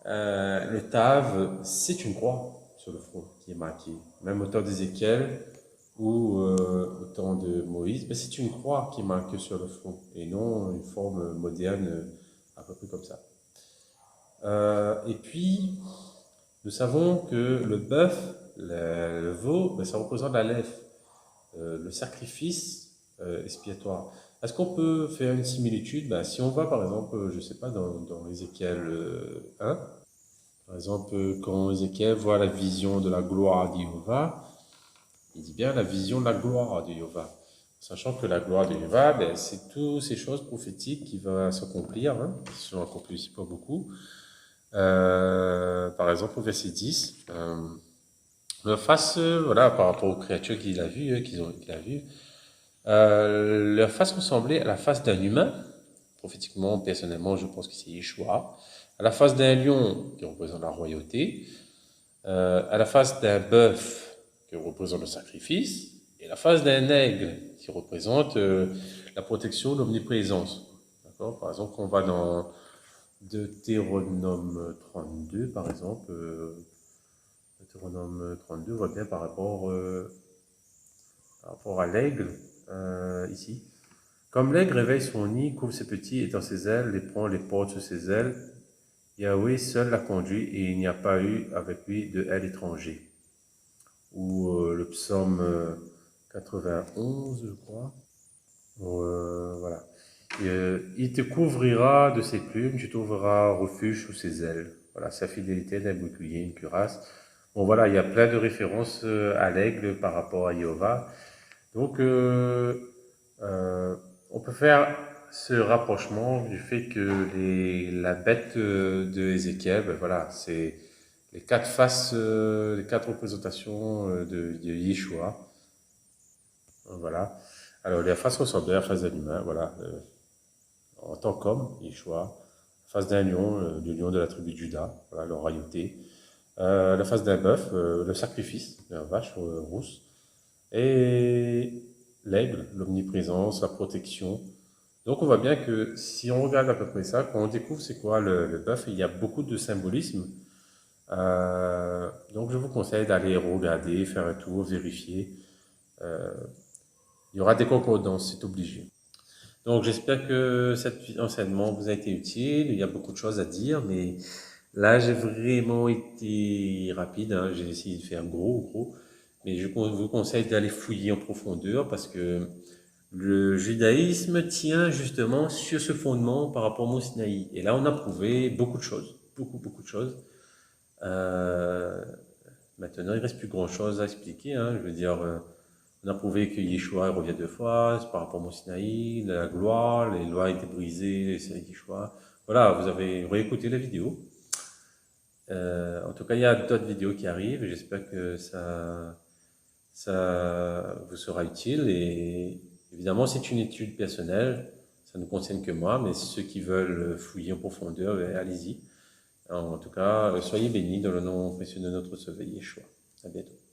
le Tav, c'est une croix sur le front qui est marquée. Même au temps d'Ézéchiel ou au temps de Moïse, mais c'est une croix qui est marquée sur le front et non une forme moderne à peu près comme ça. Et puis, nous savons que le bœuf, le veau, ça représente la lèvre, le sacrifice expiatoire. Est-ce qu'on peut faire une similitude? Si on va par exemple, je ne sais pas, dans Ézéchiel 1, par exemple, quand Ézéchiel voit la vision de la gloire de Jéhovah, il dit bien la vision de la gloire de Jéhovah. Sachant que la gloire de Jéhovah, c'est toutes ces choses prophétiques qui vont s'accomplir, hein, qui sont accomplies aussi pas beaucoup. Par exemple, au verset 10, face, voilà, par rapport aux créatures qu'il a vues, leur face ressemblait à la face d'un humain. Prophétiquement, personnellement, je pense que c'est Yeshua. À la face d'un lion, qui représente la royauté. À la face d'un bœuf, qui représente le sacrifice. Et la face d'un aigle, qui représente la protection, l'omniprésence. D'accord? Par exemple, quand on va dans Deutéronome 32, par exemple, Deutéronome 32, on voit bien par rapport à l'aigle, ici. Comme l'aigle réveille son nid, couvre ses petits et dans ses ailes, les prend, les porte sur ses ailes, Yahweh seul l'a conduit et il n'y a pas eu avec lui de aile étranger. Ou le psaume 91, je crois. Voilà. Il te couvrira de ses plumes, tu trouveras refuge sous ses ailes. Voilà, sa fidélité d'un bouclier, une cuirasse. Bon voilà, il y a plein de références à l'aigle par rapport à Jéhovah. Donc, on peut faire ce rapprochement du fait que la bête de Ézéchiel, voilà, c'est les quatre faces, les quatre représentations de Yeshua. Voilà. Alors, la face ressemble à la face d'un humain, voilà, en tant qu'homme, Yeshua. La face d'un lion, le lion de la tribu de Juda, voilà, leur royauté. La face d'un bœuf, le sacrifice, la vache rousse. Et l'aigle, l'omniprésence, la protection. Donc on voit bien que si on regarde à peu près ça, quand on découvre c'est quoi le bœuf, il y a beaucoup de symbolisme. Donc je vous conseille d'aller regarder, faire un tour, vérifier. Il y aura des concordances, c'est obligé. Donc j'espère que cet enseignement vous a été utile. Il y a beaucoup de choses à dire, mais là j'ai vraiment été rapide. Hein. J'ai essayé de faire gros. Mais je vous conseille d'aller fouiller en profondeur parce que le judaïsme tient justement sur ce fondement par rapport au mont Sinaï. Et là, on a prouvé beaucoup de choses, beaucoup de choses. Maintenant, il ne reste plus grand-chose à expliquer. Hein. Je veux dire, on a prouvé que Yeshua revient deux fois, c'est par rapport au mont Sinaï, la gloire, les lois étaient brisées, c'est Yeshua. Voilà, vous avez réécouté la vidéo. En tout cas, il y a d'autres vidéos qui arrivent et j'espère que ça vous sera utile et Évidemment, c'est une étude personnelle, ça ne concerne que moi, mais ceux qui veulent fouiller en profondeur, allez-y. En tout cas, soyez bénis dans le nom précieux de notre Sauveur Yeshua. À bientôt.